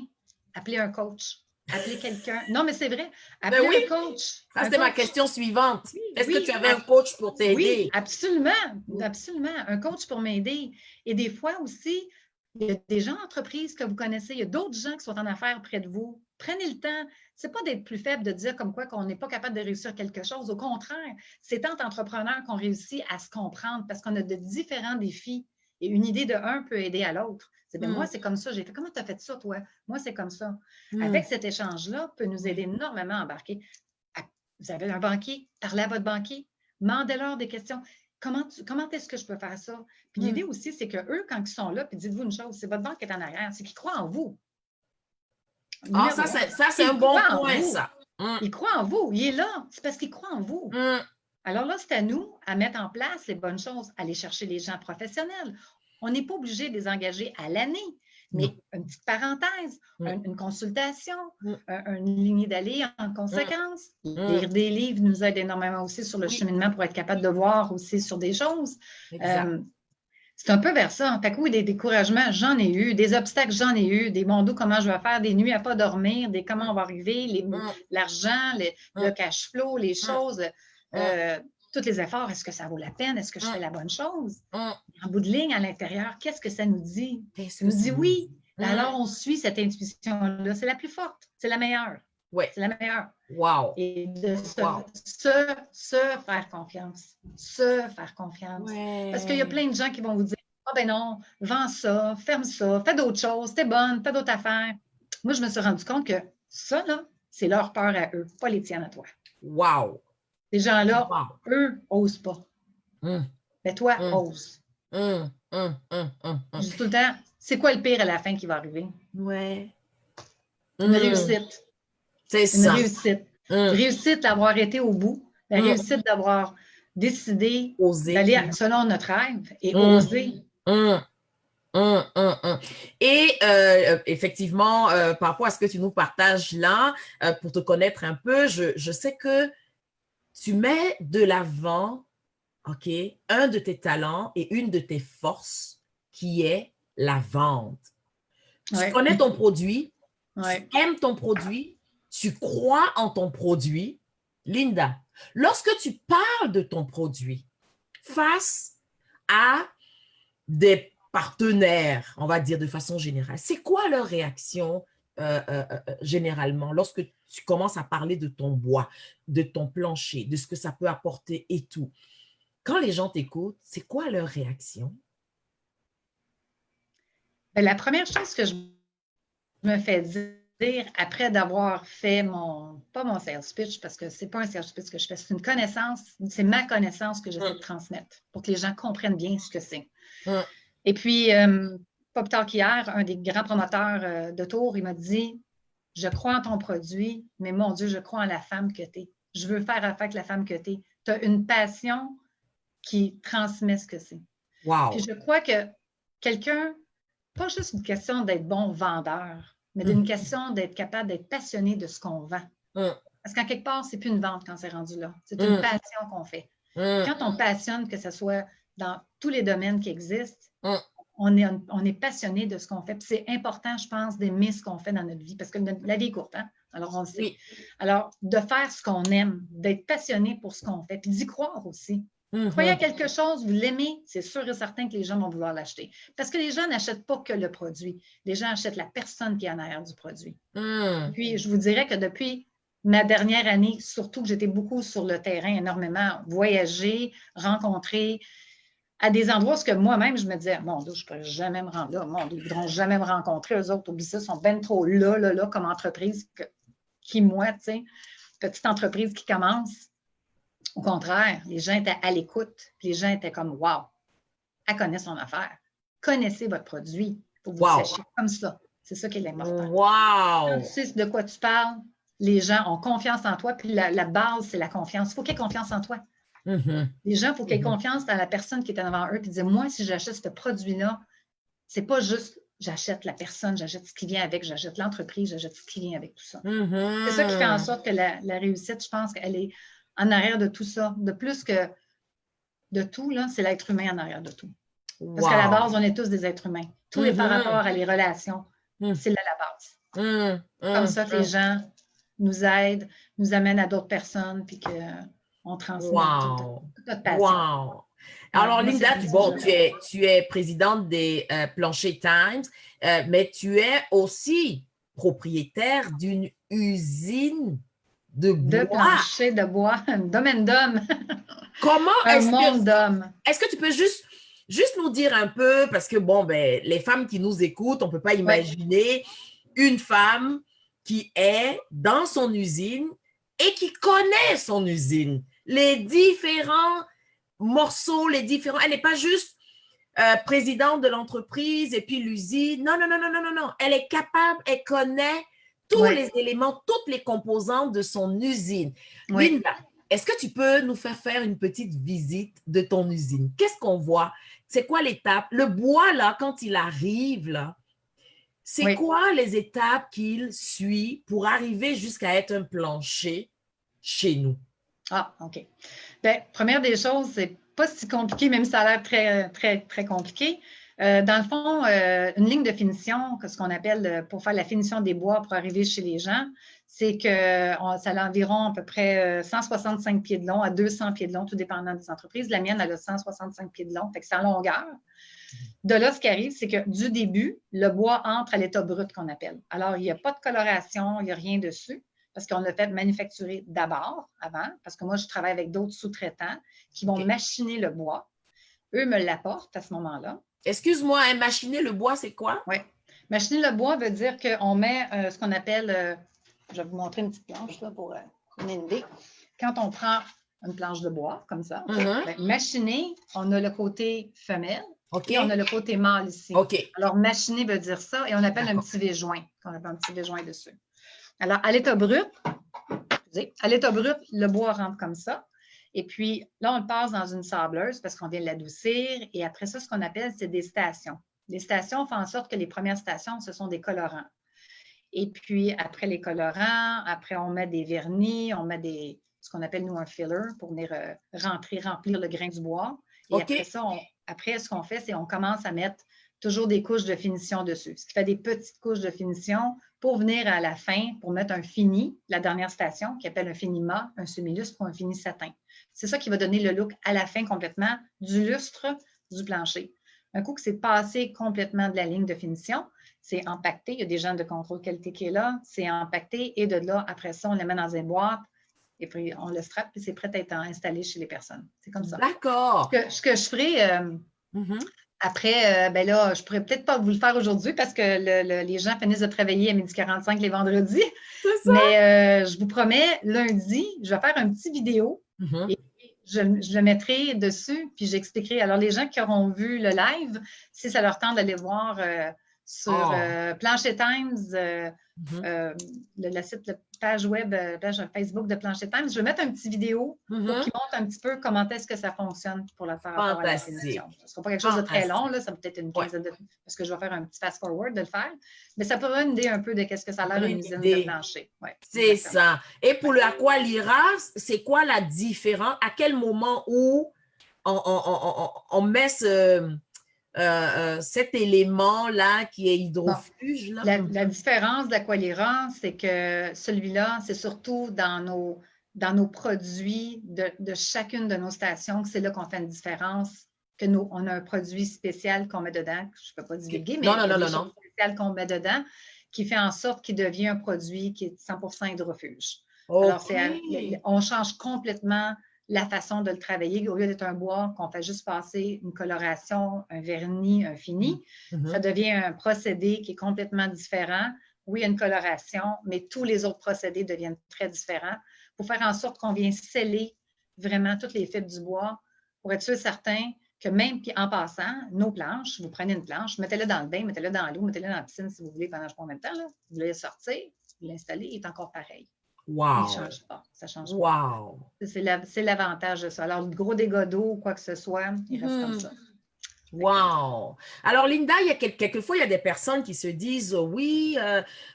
A: appelez un coach. Appelez quelqu'un. Non, mais c'est vrai. Appelez un coach.
B: Ça, c'était ma question suivante. Est-ce que tu avais un coach pour t'aider?
A: Oui, absolument. Absolument. Un coach pour m'aider. Et des fois aussi, il y a des gens d'entreprise que vous connaissez, il y a d'autres gens qui sont en affaires près de vous. Prenez le temps. Ce n'est pas d'être plus faible, de dire comme quoi qu'on n'est pas capable de réussir quelque chose. Au contraire, c'est entre entrepreneurs qu'on réussit à se comprendre parce qu'on a de différents défis. Et une idée de un peut aider à l'autre. C'est bien, moi, c'est comme ça. J'ai fait, comment tu as fait ça, toi? Moi, c'est comme ça. Avec cet échange-là, peut nous aider énormément à embarquer. Vous avez un banquier, parlez à votre banquier, demandez-leur des questions. Comment est-ce que je peux faire ça? Puis l'idée aussi, c'est qu'eux, quand ils sont là, puis dites-vous une chose, c'est votre banque qui est en arrière, c'est qu'ils croient en vous.
B: Ça, c'est un bon point, ça.
A: Il croit en vous. Il est là. C'est parce qu'il croit en vous. Alors là, c'est à nous à mettre en place les bonnes choses, aller chercher les gens professionnels. On n'est pas obligé de les engager à l'année, mais une petite parenthèse, une consultation, une lignée d'aller en conséquence. Lire des livres nous aide énormément aussi sur le cheminement pour être capable de voir aussi sur des choses. C'est un peu vers ça. Fait que oui, des découragements, j'en ai eu, des obstacles, j'en ai eu, des mondos, comment je vais faire, des nuits à pas dormir, des comment on va arriver, l'argent, le cash flow, les choses. Tous les efforts, est-ce que ça vaut la peine? Est-ce que je fais la bonne chose? En bout de ligne, à l'intérieur, qu'est-ce que ça nous dit? Ça nous dit oui. Alors, on suit cette intuition-là. C'est la plus forte. C'est la meilleure. C'est la meilleure.
B: Wow.
A: Et de se faire confiance. Se faire confiance. Parce qu'il y a plein de gens qui vont vous dire, ah ben non, vends ça, ferme ça, fais d'autres choses, t'es bonne, fais d'autres affaires. Moi, je me suis rendu compte que ça, là, c'est leur peur à eux, pas les tiennes à toi.
B: Wow.
A: Ces gens-là, eux, n'osent pas. Mais toi, ose. Je dis tout le temps, c'est quoi le pire à la fin qui va arriver? Une réussite.
B: C'est ça.
A: Une réussite. Réussite d'avoir été au bout. La réussite d'avoir décidé d'aller selon notre rêve et oser.
B: Et effectivement, par rapport à ce que tu nous partages là, pour te connaître un peu, je sais que tu mets de l'avant, OK, un de tes talents et une de tes forces qui est la vente. Tu connais ton produit, tu aimes ton produit, tu crois en ton produit. Linda, lorsque tu parles de ton produit face à des partenaires, on va dire de façon générale, c'est quoi leur réaction généralement lorsque tu commences à parler de ton bois, de ton plancher, de ce que ça peut apporter et tout? Quand les gens t'écoutent, c'est quoi leur réaction?
A: La première chose que je me fais dire après d'avoir fait pas mon sales pitch, parce que c'est pas un sales pitch que je fais, c'est une connaissance, c'est ma connaissance que j'essaie de transmettre pour que les gens comprennent bien ce que c'est. Et puis, pas plus tard qu'hier, un des grands promoteurs de Tours, il m'a dit, je crois en ton produit, mais mon Dieu, je crois en la femme que tu es. Je veux faire affaire avec la femme que tu es. Tu as une passion qui transmet ce que c'est.
B: Wow.
A: Puis je crois que quelqu'un, pas juste une question d'être bon vendeur, mais d'une question d'être capable d'être passionné de ce qu'on vend. Parce qu'en quelque part, c'est plus une vente quand c'est rendu là. C'est une passion qu'on fait. Quand on passionne, que ce soit dans tous les domaines qui existent, on est passionné de ce qu'on fait. Puis c'est important, je pense, d'aimer ce qu'on fait dans notre vie, parce que la vie est courte, hein? Alors on le sait.
B: Oui.
A: Alors, de faire ce qu'on aime, d'être passionné pour ce qu'on fait, puis d'y croire aussi. Croyez à quelque chose, vous l'aimez, c'est sûr et certain que les gens vont vouloir l'acheter. Parce que les gens n'achètent pas que le produit. Les gens achètent la personne qui est en arrière du produit. Puis, je vous dirais que depuis ma dernière année, surtout que j'étais beaucoup sur le terrain, énormément, voyager, rencontrer, à des endroits où moi-même, je me disais, mon Dieu, je ne pourrais jamais me rendre là. Mon Dieu, ils ne voudront jamais me rencontrer. Eux autres, oublie ça, sont bien trop là, comme entreprise, moi, tu sais, petite entreprise qui commence. Au contraire, les gens étaient à l'écoute. Les gens étaient comme, wow, elle connaît son affaire. Connaissez votre produit pour que vous le sachiez comme ça. C'est ça qui est l'important. Quand tu sais de quoi tu parles, les gens ont confiance en toi. Puis la base, c'est la confiance. Il faut qu'il y ait confiance en toi. Les gens, il faut qu'ils aient confiance dans la personne qui est devant eux. Puis dire, moi, si j'achète ce produit-là, c'est pas juste j'achète la personne, j'achète ce qui vient avec, j'achète l'entreprise, j'achète ce qui vient avec tout ça. C'est ça qui fait en sorte que la réussite, je pense qu'elle est en arrière de tout ça. De plus que de tout, là, c'est l'être humain en arrière de tout. Parce qu'à la base, on est tous des êtres humains. Tout est par rapport à les relations. C'est là la base. Comme ça que les gens nous aident, nous amènent à d'autres personnes, puis qu'on transmet toute notre passion.
B: Alors, Linda, tu es présidente des Plancher Times, mais tu es aussi propriétaire d'une usine de bois.
A: De plancher de bois, un domaine d'hommes.
B: Comment
A: est-ce
B: que tu peux juste nous dire un peu, parce que bon, ben, les femmes qui nous écoutent, on ne peut pas imaginer une femme qui est dans son usine et qui connaît son usine, les différents morceaux, elle n'est pas juste présidente de l'entreprise et puis l'usine. Non. Elle est capable, elle connaît tous les éléments, toutes les composantes de son usine. Linda, est-ce que tu peux nous faire une petite visite de ton usine? Qu'est-ce qu'on voit? C'est quoi l'étape? Le bois, là, quand il arrive, là, c'est quoi les étapes qu'il suit pour arriver jusqu'à être un plancher chez nous?
A: Ah, OK. Bien, première des choses, c'est pas si compliqué, même si ça a l'air très, très, très compliqué. Dans le fond, une ligne de finition, ce qu'on appelle pour faire la finition des bois pour arriver chez les gens, c'est que ça a environ à peu près 165 pieds de long à 200 pieds de long, tout dépendant des entreprises. La mienne, elle a 165 pieds de long, fait que c'est en longueur. De là, ce qui arrive, c'est que du début, le bois entre à l'état brut qu'on appelle. Alors, il n'y a pas de coloration, il n'y a rien dessus, parce qu'on l'a fait manufacturer d'abord, avant, parce que moi, je travaille avec d'autres sous-traitants qui vont machiner le bois. Eux me l'apportent à ce moment-là.
B: Excuse-moi, machiner le bois, c'est quoi?
A: Oui. Machiner le bois veut dire qu'on met ce qu'on appelle, je vais vous montrer une petite planche là, pour donner une idée. Quand on prend une planche de bois, comme ça, machiner, on a le côté femelle et on a le côté mâle ici. Alors, machiner veut dire ça et on appelle un petit V-joint, qu'on appelle un petit V-joint dessus. Alors, à l'état brut, le bois rentre comme ça. Et puis, là, on le passe dans une sableuse parce qu'on vient l'adoucir. Et après ça, ce qu'on appelle, c'est des stations. Les stations font en sorte que les premières stations, ce sont des colorants. Et puis, après les colorants, après, on met des vernis, on met ce qu'on appelle, nous, un filler pour venir remplir le grain du bois. Et après ça, après, ce qu'on fait, c'est qu'on commence à mettre toujours des couches de finition dessus. Ce qui fait des petites couches de finition pour venir à la fin, pour mettre un fini, la dernière station, qui appelle un fini mat, un semi-lustre ou un fini satin. C'est ça qui va donner le look à la fin complètement du lustre du plancher. Un coup que c'est passé complètement de la ligne de finition, c'est empaqueté. Il y a des gens de contrôle qualité qui est là. C'est empaqueté et de là, après ça, on le met dans une boîte et puis on le strappe et c'est prêt à être installé chez les personnes. C'est comme ça.
B: D'accord.
A: Ce que je ferai après, ben là, je ne pourrais peut-être pas vous le faire aujourd'hui parce que les gens finissent de travailler à 12h45 les vendredis.
B: C'est ça.
A: Mais je vous promets, lundi, je vais faire un petit vidéo et je le mettrai dessus puis j'expliquerai. Alors, les gens qui auront vu le live, si ça leur tente d'aller voir sur Plancher Times, la page web, page Facebook de Plancher Times. Je vais mettre un petit vidéo pour qu'il montre un petit peu comment est-ce que ça fonctionne par rapport à la finition. Ce ne sera pas quelque chose de très long, là, ça peut être une quinzaine de parce que je vais faire un petit fast-forward de le faire, mais ça peut donner une idée un peu de ce que ça a l'air une usine de plancher. Ouais,
B: c'est ça. Et pour le Aqualira, c'est quoi la différence? À quel moment où on met cet élément-là qui est hydrofuge?
A: Bon, la différence de l'Aqualira, c'est que celui-là, c'est surtout dans nos produits de chacune de nos stations que c'est là qu'on fait une différence, que on a un produit spécial qu'on met dedans, je ne peux pas divulguer, mais il y a des choses spéciales qu'on met dedans qui fait en sorte qu'il devient un produit qui est 100% hydrofuge. Alors, on change complètement la façon de le travailler. Au lieu d'être un bois qu'on fait juste passer une coloration, un vernis, un fini, ça devient un procédé qui est complètement différent. Oui, il y a une coloration, mais tous les autres procédés deviennent très différents pour faire en sorte qu'on vient sceller vraiment toutes les fibres du bois pour être sûr certain que même en passant, nos planches, vous prenez une planche, mettez-la dans le bain, mettez-la dans l'eau, mettez-la dans la piscine si vous voulez pendant je sais pas combien de temps. Là. Vous voulez sortir, vous l'installez, il est encore pareil.
B: Wow!
A: Il ne change pas. Ça change pas. C'est l'avantage de ça. Alors, le gros dégât d'eau ou quoi que ce soit, il reste comme ça.
B: Wow! Alors, Linda, quelquefois, il y a des personnes qui se disent, oui,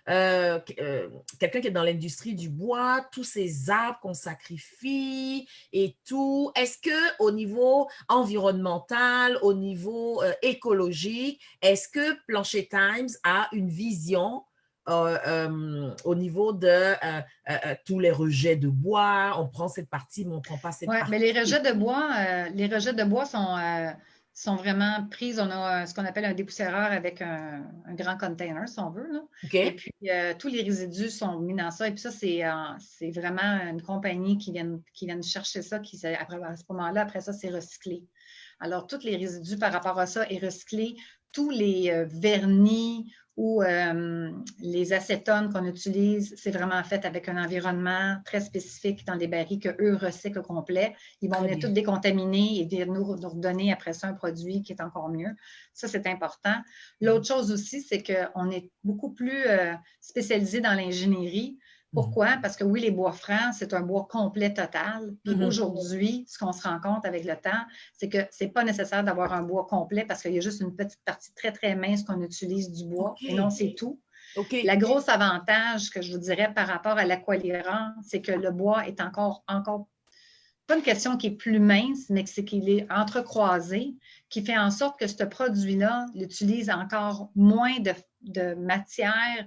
B: quelqu'un qui est dans l'industrie du bois, tous ces arbres qu'on sacrifie et tout. Est-ce qu'au niveau environnemental, au niveau écologique, est-ce que Plancher Times a une vision au niveau de tous les rejets de bois, on prend cette partie, mais on ne prend pas cette partie.
A: Mais les rejets de bois sont vraiment prises. On a ce qu'on appelle un dépoussiéreur avec un grand container, si on veut. Là. Et puis, tous les résidus sont mis dans ça. Et puis ça, c'est vraiment une compagnie qui vient chercher ça, à ce moment-là, après ça, c'est recyclé. Alors, tous les résidus par rapport à ça est recyclé. Tous les vernis ou les acétones qu'on utilise, c'est vraiment fait avec un environnement très spécifique dans des barils qu'eux recyclent au complet. Ils vont venir tout décontaminer et nous redonner après ça un produit qui est encore mieux. Ça, c'est important. L'autre chose aussi, c'est qu'on est beaucoup plus spécialisé dans l'ingénierie. Pourquoi? Parce que oui, les bois francs, c'est un bois complet total. Puis aujourd'hui, ce qu'on se rend compte avec le temps, c'est que ce n'est pas nécessaire d'avoir un bois complet parce qu'il y a juste une petite partie très, très mince qu'on utilise du bois. Et non, c'est tout. La grosse avantage que je vous dirais par rapport à l'Aqualira, c'est que le bois est encore pas une question qui est plus mince, mais c'est qu'il est entrecroisé, qui fait en sorte que ce produit-là utilise encore moins de matière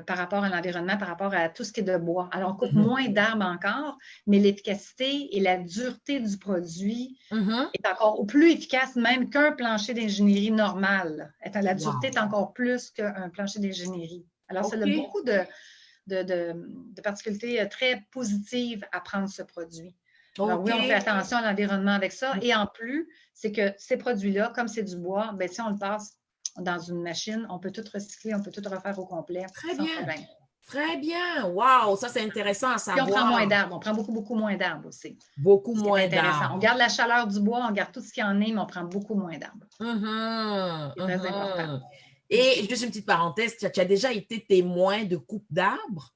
A: par rapport à l'environnement, par rapport à tout ce qui est de bois. Alors, on coupe moins d'arbres encore, mais l'efficacité et la dureté du produit est encore plus efficace même qu'un plancher d'ingénierie normal. La dureté est encore plus qu'un plancher d'ingénierie. Alors, ça a beaucoup de particularités très positives à prendre ce produit. Alors oui, on fait attention à l'environnement avec ça. Et en plus, c'est que ces produits-là, comme c'est du bois, bien, si on le passe dans une machine, on peut tout recycler, on peut tout refaire au complet.
B: Très bien. Problème. Très bien. Wow, ça c'est intéressant à savoir.
A: Puis on prend moins d'arbres. On prend beaucoup, beaucoup moins d'arbres aussi.
B: Beaucoup moins d'arbres.
A: On garde la chaleur du bois, on garde tout ce qu'il y en est, mais on prend beaucoup moins d'arbres. C'est très important.
B: Et juste une petite parenthèse, tu as déjà été témoin de coupe d'arbres?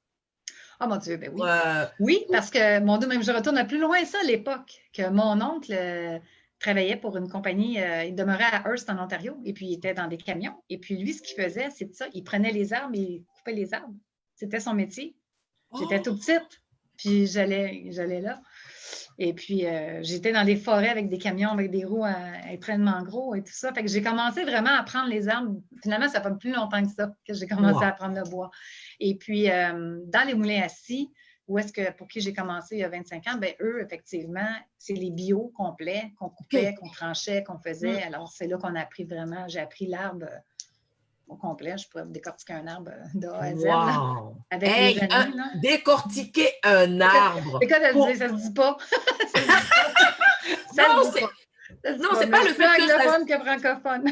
A: Oh mon Dieu, ben oui. Oui, parce que, mon Dieu, même je retourne à plus loin ça à l'époque, que mon oncle travaillait pour une compagnie, il demeurait à Hearst en Ontario, et puis il était dans des camions. Et puis lui, ce qu'il faisait, c'est ça, il prenait les arbres et il coupait les arbres. C'était son métier. J'étais toute petite, puis j'allais là. Et puis, j'étais dans des forêts avec des camions, avec des roues extrêmement gros et tout ça. Fait que j'ai commencé vraiment à prendre les arbres. Finalement, ça fait plus longtemps que ça que j'ai commencé à prendre le bois. Et puis, dans les moulins à scie, pour qui j'ai commencé il y a 25 ans, bien, eux, effectivement, c'est les bio complets qu'on coupait, qu'on tranchait, qu'on faisait. Alors, c'est là qu'on a appris vraiment, j'ai appris l'arbre au complet. Je pourrais décortiquer un arbre de A à Z. Là, avec les années.
B: Décortiquer un arbre.
A: C'est quoi de le dire? Ça se dit pas.
B: Non, c'est pas le fait que
A: ça... que francophone.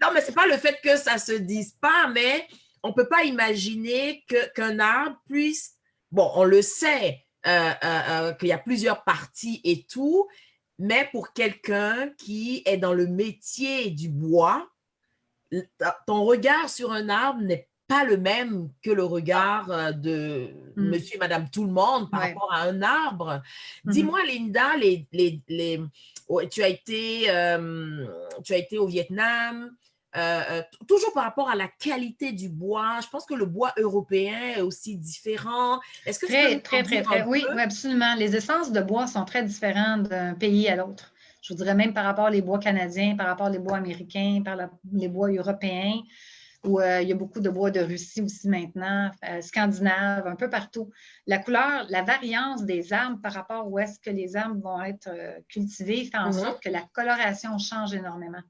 B: Non, mais c'est pas le fait que ça se dise pas, mais on peut pas imaginer qu'un arbre puisse... Bon, on le sait qu'il y a plusieurs parties et tout, mais pour quelqu'un qui est dans le métier du bois, ton regard sur un arbre n'est pas le même que le regard de monsieur et madame tout le monde par rapport à un arbre. Dis-moi, Linda, tu as été au Vietnam, toujours par rapport à la qualité du bois. Je pense que le bois européen est aussi différent. Est-ce que tu peux nous en dire un peu?
A: Oui, absolument. Les essences de bois sont très différentes d'un pays à l'autre. Je vous dirais même par rapport aux bois canadiens, par rapport aux bois américains, les bois européens, où il y a beaucoup de bois de Russie aussi maintenant, scandinaves, un peu partout. La couleur, la variance des arbres par rapport où est-ce que les arbres vont être cultivés fait en sorte que la coloration change énormément.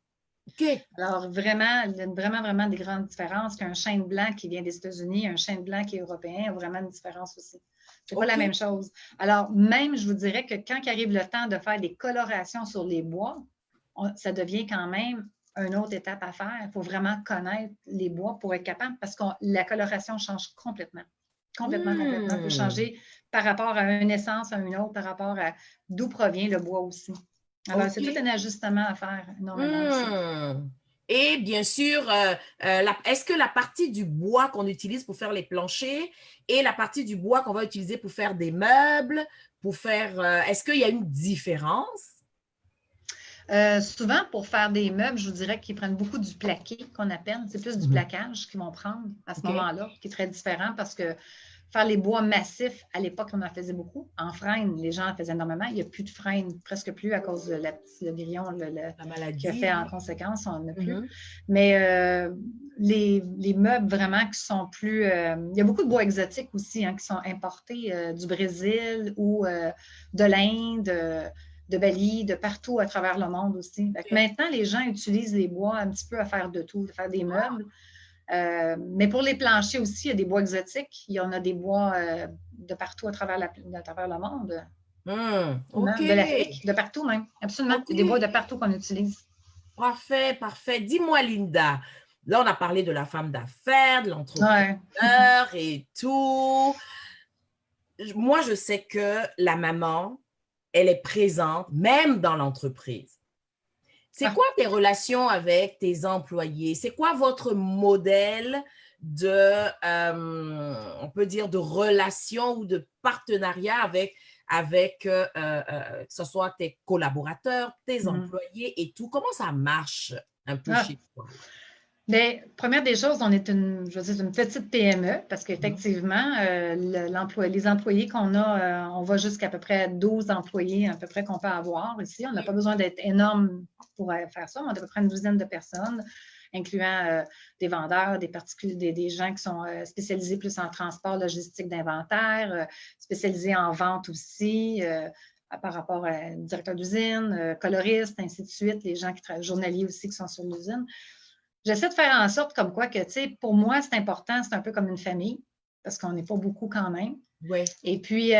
B: Okay.
A: Alors, vraiment, vraiment des grandes différences qu'un chêne blanc qui vient des États-Unis, un chêne blanc qui est européen, a vraiment une différence aussi. C'est pas la même chose. Alors, même, je vous dirais que quand il arrive le temps de faire des colorations sur les bois, ça devient quand même une autre étape à faire. Il faut vraiment connaître les bois pour être capable, parce que la coloration change complètement. Complètement. Il peut changer par rapport à une essence, à une autre, par rapport à d'où provient le bois aussi. Alors, c'est tout un ajustement à faire, énormément aussi.
B: Et bien sûr, est-ce que la partie du bois qu'on utilise pour faire les planchers et la partie du bois qu'on va utiliser pour faire des meubles, est-ce qu'il y a une différence?
A: Souvent, pour faire des meubles, je vous dirais qu'ils prennent beaucoup du plaqué, qu'on appelle. C'est plus du plaquage qu'ils vont prendre à ce moment-là, qui est très différent parce que faire les bois massifs, à l'époque, on en faisait beaucoup. En frêne, les gens en faisaient énormément. Il n'y a plus de frêne, presque plus à cause de le grillon, la maladie qui a fait en conséquence, on n'en a plus. Mais les meubles vraiment qui sont plus... il y a beaucoup de bois exotiques aussi qui sont importés du Brésil ou de l'Inde, de Bali, de partout à travers le monde aussi. Maintenant, les gens utilisent les bois un petit peu à faire de tout, à faire des meubles. Mais pour les planchers aussi, il y a des bois exotiques. Il y en a des bois de partout à travers le monde. De l'Afrique, de partout même. Absolument. Il y a des bois de partout qu'on utilise.
B: Parfait, parfait. Dis-moi, Linda, là, on a parlé de la femme d'affaires, de l'entrepreneur et tout. Moi, je sais que la maman, elle est présente, même dans l'entreprise. C'est quoi tes relations avec tes employés? C'est quoi votre modèle on peut dire, de relation ou de partenariat avec que ce soit tes collaborateurs, tes employés et tout? Comment ça marche un peu chez toi?
A: Bien, première des choses, on est une petite PME parce qu'effectivement, les employés qu'on a, on va jusqu'à peu près 12 employés à peu près qu'on peut avoir ici. On n'a pas besoin d'être énorme pour faire ça, mais on a à peu près une douzaine de personnes, incluant des vendeurs, des gens qui sont spécialisés plus en transport, logistique d'inventaire, spécialisés en vente aussi, par rapport à directeur d'usine, coloriste, ainsi de suite, les gens qui travaillent, journaliers aussi qui sont sur l'usine. J'essaie de faire en sorte comme quoi que, tu sais, pour moi, c'est important, c'est un peu comme une famille, parce qu'on n'est pas beaucoup quand même.
B: Oui.
A: Et puis,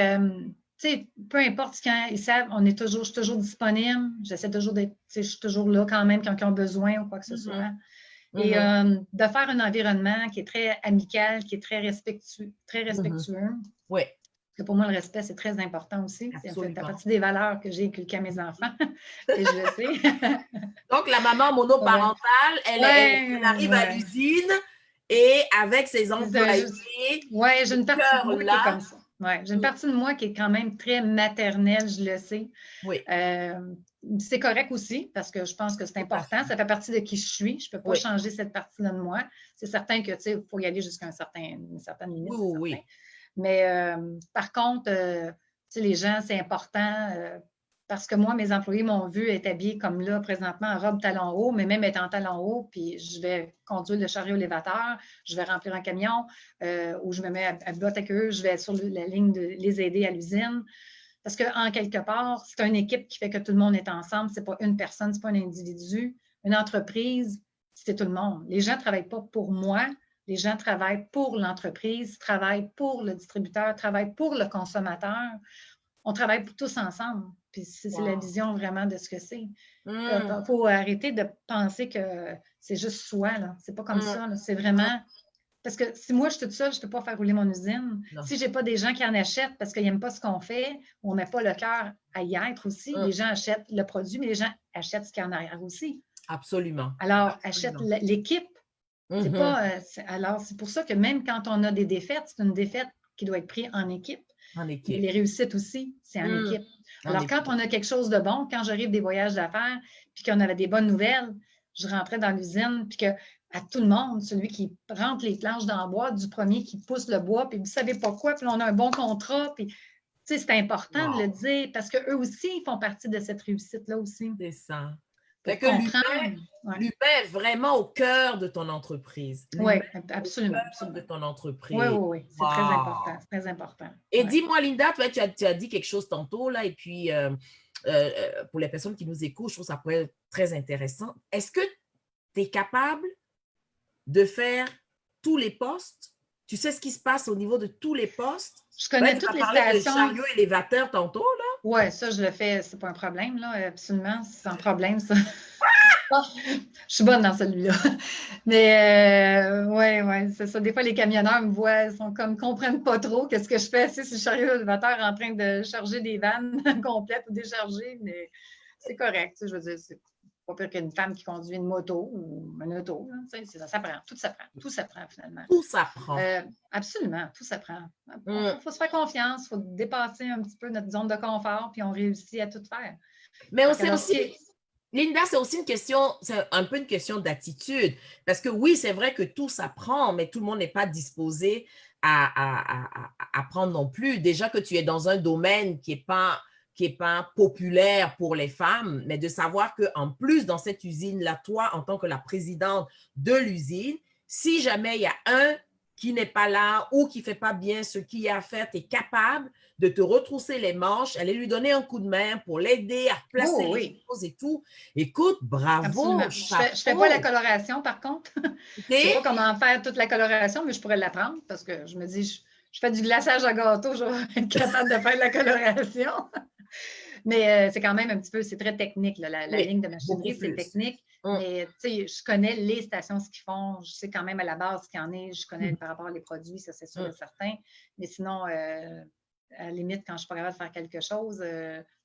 A: tu sais, peu importe quand ils savent, je suis toujours disponible, j'essaie toujours d'être, tu sais, je suis toujours là quand même quand ils ont besoin ou quoi que ce soit. Et de faire un environnement qui est très amical, qui est très respectueux.
B: Oui.
A: Parce que pour moi, le respect, c'est très important aussi. C'est partie des valeurs que j'ai inculquées à mes enfants. Et je le sais.
B: Donc, la maman monoparentale, elle arrive à l'usine et avec ses employés.
A: Oui, j'ai une partie de moi qui est comme ça. Ouais, j'ai une partie de moi qui est quand même très maternelle, je le sais.
B: Oui.
A: C'est correct aussi parce que je pense que c'est important. Ça fait partie de qui je suis. Je ne peux pas changer cette partie-là de moi. C'est certain que, tu sais, il faut y aller jusqu'à une certaine limite.
B: Oui.
A: Mais par contre, tu sais, les gens, c'est important parce que moi, mes employés m'ont vu être habillée comme là, présentement, en robe talon haut, mais même être en talon haut, puis je vais conduire le chariot élévateur, je vais remplir un camion, ou je me mets à botte avec eux, je vais sur la ligne de les aider à l'usine. Parce qu'en quelque part, c'est une équipe qui fait que tout le monde est ensemble. Ce n'est pas une personne, ce n'est pas un individu. Une entreprise, c'est tout le monde. Les gens ne travaillent pas pour moi. Les gens travaillent pour l'entreprise, travaillent pour le distributeur, travaillent pour le consommateur. On travaille tous ensemble. Puis c'est la vision vraiment de ce que c'est. Il faut arrêter de penser que c'est juste soi. Ce n'est pas comme ça. C'est vraiment... Parce que si moi, je suis toute seule, je ne peux pas faire rouler mon usine. Non. Si je n'ai pas des gens qui en achètent parce qu'ils n'aiment pas ce qu'on fait, on ne met pas le cœur à y être aussi. Les gens achètent le produit, mais les gens achètent ce qu'il y a en arrière aussi.
B: Absolument.
A: Alors, achète
B: Absolument.
A: l'équipe. C'est
B: Mhm.
A: pas, alors, c'est pour ça que même quand on a des défaites, c'est une défaite qui doit être prise en équipe.
B: En
A: Mais
B: équipe.
A: les réussites aussi, c'est en
B: Mm.
A: équipe.
B: En
A: Alors, quand
B: équipe.
A: on a quelque chose de bon, quand j'arrive des voyages d'affaires, puis qu'on avait des bonnes nouvelles, je rentrais dans l'usine, puis que à tout le monde, celui qui rentre les planches dans le bois, du premier qui pousse le bois, puis vous ne savez pas quoi, puis on a un bon contrat, puis c'est important de le
B: Wow.
A: dire parce qu'eux aussi, ils font partie de cette réussite-là aussi,
B: C'est ça. Fait
A: pour
B: que
A: comprendre. Ouais.
B: l'humain est vraiment au cœur de ton entreprise.
A: Oui,
B: L'humain est au
A: absolument,
B: cœur de
A: absolument.
B: ton
A: Oui,
B: entreprise.
A: oui, oui, c'est très important,
B: Wow.
A: c'est très important.
B: Et
A: Ouais.
B: dis-moi, Linda, toi, tu as dit quelque chose tantôt, là, et puis pour les personnes qui nous écoutent, je trouve ça pourrait être très intéressant. Est-ce que tu es capable de faire tous les postes? Tu sais ce qui se passe au niveau de tous les postes?
A: Je
B: Ouais,
A: connais
B: tu
A: toutes
B: m'as
A: les
B: parlé de
A: stations.
B: chariot élévateur tantôt, là.
A: Oui, ça, je le fais, c'est pas un problème, là, absolument, c'est sans problème, ça. Je suis bonne dans celui-là. Mais ouais, ouais, c'est ça. Des fois, les camionneurs me voient, ils sont comme, comprennent pas trop qu'est-ce que je fais assis sur le chariot élévateur en train de charger des vannes complètes ou décharger, mais c'est correct. Tu sais, je veux dire, c'est pas pire qu'une femme qui conduit une moto ou une auto. Là, tu sais, ça s'apprend, tout s'apprend finalement.
B: Tout s'apprend.
A: Absolument, tout s'apprend.
B: Mm.
A: Faut se faire confiance, il faut dépasser un petit peu notre zone de confort, puis on réussit à tout faire.
B: Mais
A: Fait
B: c'est
A: alors,
B: aussi, Linda, c'est aussi une question, c'est un peu une question d'attitude. Parce que oui, c'est vrai que tout s'apprend, mais tout le monde n'est pas disposé à apprendre non plus. Déjà que tu es dans un domaine qui est pas populaire pour les femmes, mais de savoir qu'en plus, dans cette usine-là, toi, en tant que la présidente de l'usine, si jamais il y a un qui n'est pas là ou qui ne fait pas bien ce qu'il y a à faire, tu es capable de te retrousser les manches, aller lui donner un coup de main pour l'aider à placer
A: oh,
B: les
A: oui,
B: choses et tout. Écoute, bravo,
A: absolument. Je fais pas la
B: chapeau.
A: coloration, par contre. Je sais
B: OK?
A: pas comment faire toute la coloration, mais je pourrais l'apprendre parce que je me dis, je fais du glaçage à gâteau, je vais être capable de faire de la coloration. Mais c'est quand même un petit peu, c'est très technique. Là. La
B: Oui,
A: ligne de
B: beaucoup
A: machinerie, c'est
B: plus.
A: technique.
B: Hum,
A: Mais je connais les stations, ce qu'ils font. Je sais quand même à la base ce qu'il y en est. Je connais
B: hum,
A: par rapport aux produits, ça c'est sûr et
B: hum.
A: certain. Mais sinon, à la limite, quand je suis pas capable de faire quelque chose,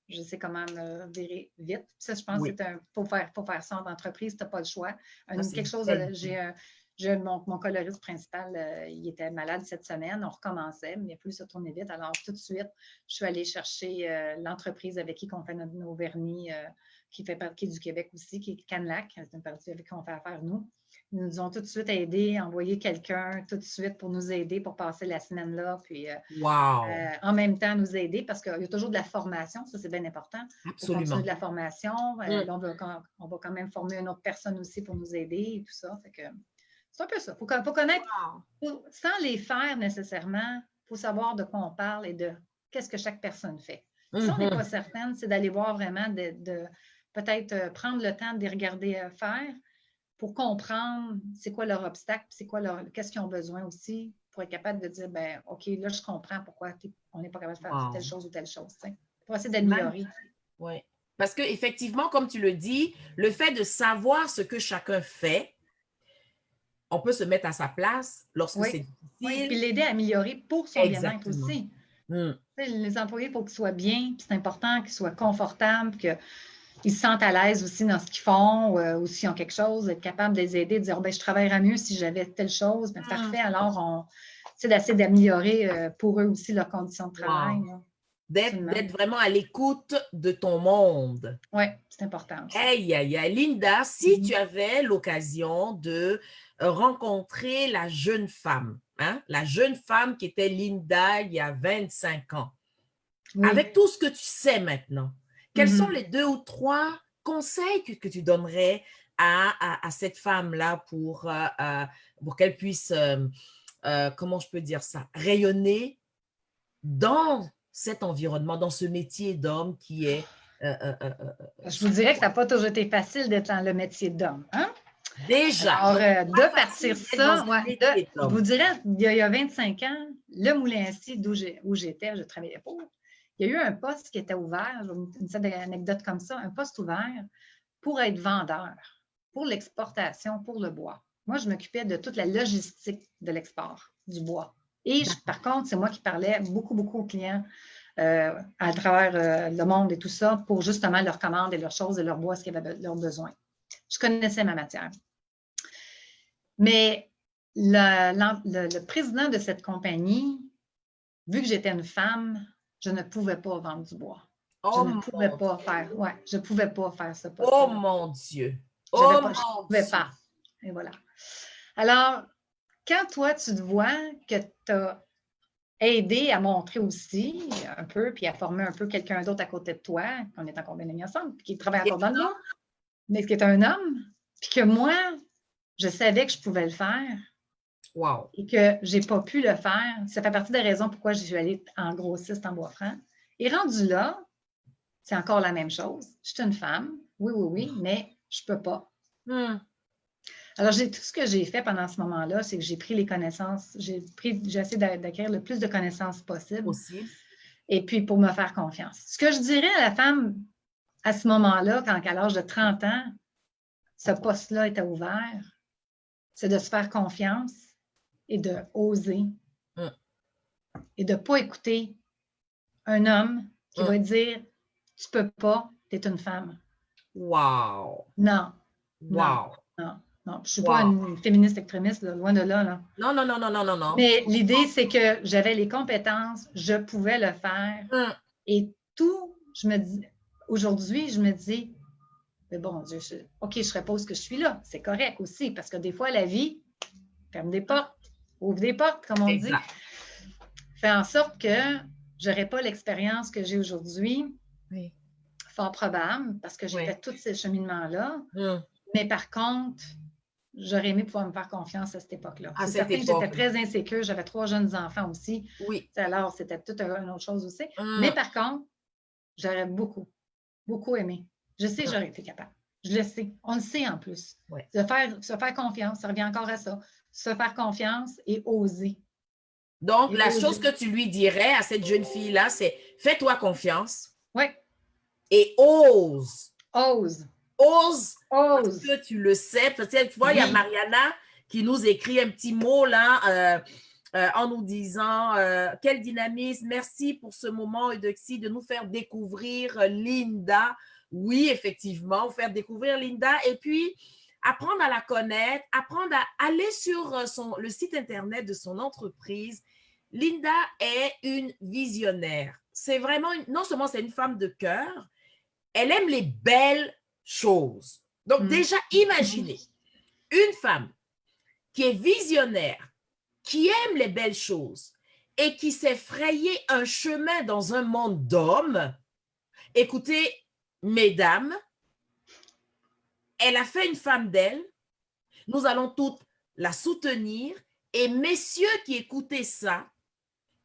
A: je sais comment me virer vite. Ça, je pense que
B: Oui,
A: c'est faut faire ça en entreprise, tu n'as pas le choix.
B: ça, c'est
A: Quelque
B: une
A: chose,
B: belle idée.
A: mon coloriste principal, il était malade cette semaine, on recommençait, mais il a fallu se tourner vite. Alors, tout de suite, je suis allée chercher l'entreprise avec qui on fait nos vernis, qui fait partie du Québec aussi, qui est Canlac, c'est une partie avec qui on fait affaire, nous. Ils nous ont tout de suite aidés, envoyé quelqu'un tout de suite pour nous aider, pour passer la semaine-là, puis
B: Wow,
A: en même temps nous aider, parce qu'il y a toujours de la formation, ça c'est bien important. Il faut continuer de
B: absolument.
A: la formation.
B: Hum.
A: Là, on va quand même former une autre personne aussi pour nous aider et tout ça. Fait que, c'est un peu ça. Il faut connaître,
B: Wow.
A: sans les faire nécessairement, il faut savoir de quoi on parle et de qu'est-ce que chaque personne fait. Si on n'est pas
B: Mhm.
A: certaine, c'est d'aller voir vraiment, de peut-être prendre le temps de les regarder faire pour comprendre c'est quoi leur obstacle, c'est quoi qu'est-ce qu'ils ont besoin aussi, pour être capable de dire, ben OK, là, je comprends pourquoi on n'est pas capable de faire telle
B: Wow.
A: chose ou telle chose. T'sais, pour essayer
B: C'est
A: d'améliorer.
B: magnifique. Oui. Parce qu'effectivement, comme tu le dis, le fait de savoir ce que chacun fait, on peut se mettre à sa place lorsque
A: Oui.
B: c'est
A: Oui, puis
B: difficile.
A: l'aider à améliorer pour son bien-être
B: Exactement.
A: aussi.
B: Hum.
A: Les employés, il faut qu'ils soient bien, puis c'est important qu'ils soient confortables, qu'ils se sentent à l'aise aussi dans ce qu'ils font, ou s'ils ont quelque chose, être capable de les aider, de dire, oh, ben, je travaillerais mieux si j'avais telle chose. Ben, parfait, alors on d'essayer d'améliorer pour eux aussi leurs conditions de travail.
B: Wow.
A: Là. Absolument.
B: D'être vraiment à l'écoute de ton monde.
A: Oui, c'est important aussi.
B: Aïe, aïe, aïe. Linda, si tu avais l'occasion de rencontrer la jeune femme, hein, la jeune femme qui était Linda il y a 25 ans,
A: Oui.
B: avec tout ce que tu sais maintenant, quels sont
A: Mhm.
B: les 2 ou 3 conseils que tu donnerais à cette femme-là pour qu'elle puisse, comment je peux dire ça, rayonner dans cet environnement, dans ce métier d'homme qui est
A: Je vous dirais que ça
B: spirituel.
A: n'a pas toujours été facile d'être dans le métier d'homme. Hein?
B: Déjà,
A: Alors,
B: donc c'est
A: de
B: pas
A: partir
B: facile d'être dans
A: ça,
B: un
A: ouais,
B: métier
A: je vous
B: d'homme.
A: dirais, il y a 25 ans, le Moulin à Scie où j'étais, je travaillais pour, il y a eu un poste qui était ouvert, une petite anecdote comme ça, un poste ouvert pour être vendeur, pour l'exportation, pour le bois. Moi, je m'occupais de toute la logistique de l'export du bois. Et par contre, c'est moi qui parlais beaucoup, beaucoup aux clients à travers le monde et tout ça pour justement leurs commandes et leurs choses et leurs bois, ce qu'ils avaient leurs besoins. Je connaissais ma matière. Mais le président de cette compagnie, vu que j'étais une femme, je ne pouvais pas vendre du bois. Je ne pouvais pas faire, je ne pouvais pas faire ce poste-là.
B: Oh mon Dieu!
A: Je ne pouvais pas. Et voilà. Alors, quand toi, tu te vois que tu as aidé à montrer aussi un peu, puis à former un peu quelqu'un d'autre à côté de toi, qu'on est en compagnie ensemble, puis qui travaille encore dans le bois, mais qui est un homme, puis que moi, je savais que je pouvais le faire.
B: Wow.
A: Et que je n'ai pas pu le faire. Ça fait partie des raisons pourquoi je suis allée en grossiste en bois franc. Et rendu là, c'est encore la même chose. Je suis une femme, oui, mais je ne peux pas. Alors, tout ce que j'ai fait pendant ce moment-là, c'est que j'ai pris les connaissances, j'ai essayé d'acquérir le plus de connaissances possible. Et puis, pour me faire confiance. Ce que je dirais à la femme à ce moment-là, quand à l'âge de 30 ans, ce poste-là était ouvert, c'est de se faire confiance et de oser. Et de ne pas écouter un homme qui va dire « Tu ne peux pas, tu es une femme. »
B: Wow!
A: Non.
B: Wow!
A: Non. Je ne suis pas une féministe extrémiste, là, loin de là.
B: Non.
A: Mais l'idée, c'est que j'avais les compétences, je pouvais le faire. Et tout, aujourd'hui, je me dis, mais bon Dieu, OK, je serais pas ce que je suis là. C'est correct aussi, parce que des fois, la vie ferme des portes, ouvre des portes, comme on dit. Fait en sorte que je n'aurais pas l'expérience que j'ai aujourd'hui.
B: Oui.
A: Fort probable, parce que j'ai fait tous ces cheminements-là. Mais par contre, j'aurais aimé pouvoir me faire confiance à cette époque-là. C'est certain que j'étais très insécure. J'avais 3 jeunes enfants aussi.
B: Oui.
A: Alors, c'était toute une autre chose aussi. Mais par contre, j'aurais beaucoup aimé. Je sais que j'aurais été capable. Je le sais. On le sait en plus. Se faire confiance, ça revient encore à ça. Se faire confiance et oser.
B: Donc, la chose que tu lui dirais à cette jeune fille-là, c'est fais-toi confiance.
A: Oui.
B: Et ose.
A: Ose.
B: Parce que tu le sais. Peut-être, tu vois, il y a Mariana qui nous écrit un petit mot là en nous disant quel dynamisme, merci pour ce moment, Eudoxie, de nous faire découvrir Linda. Oui, effectivement, faire découvrir Linda et puis apprendre à la connaître, apprendre à aller sur le site internet de son entreprise. Linda est une visionnaire. C'est vraiment, non seulement c'est une femme de cœur, elle aime les belles choses. Donc déjà, imaginez une femme qui est visionnaire, qui aime les belles choses et qui s'est frayé un chemin dans un monde d'hommes. Écoutez, mesdames, elle a fait une femme d'elle. Nous allons toutes la soutenir. Et messieurs qui écoutez ça,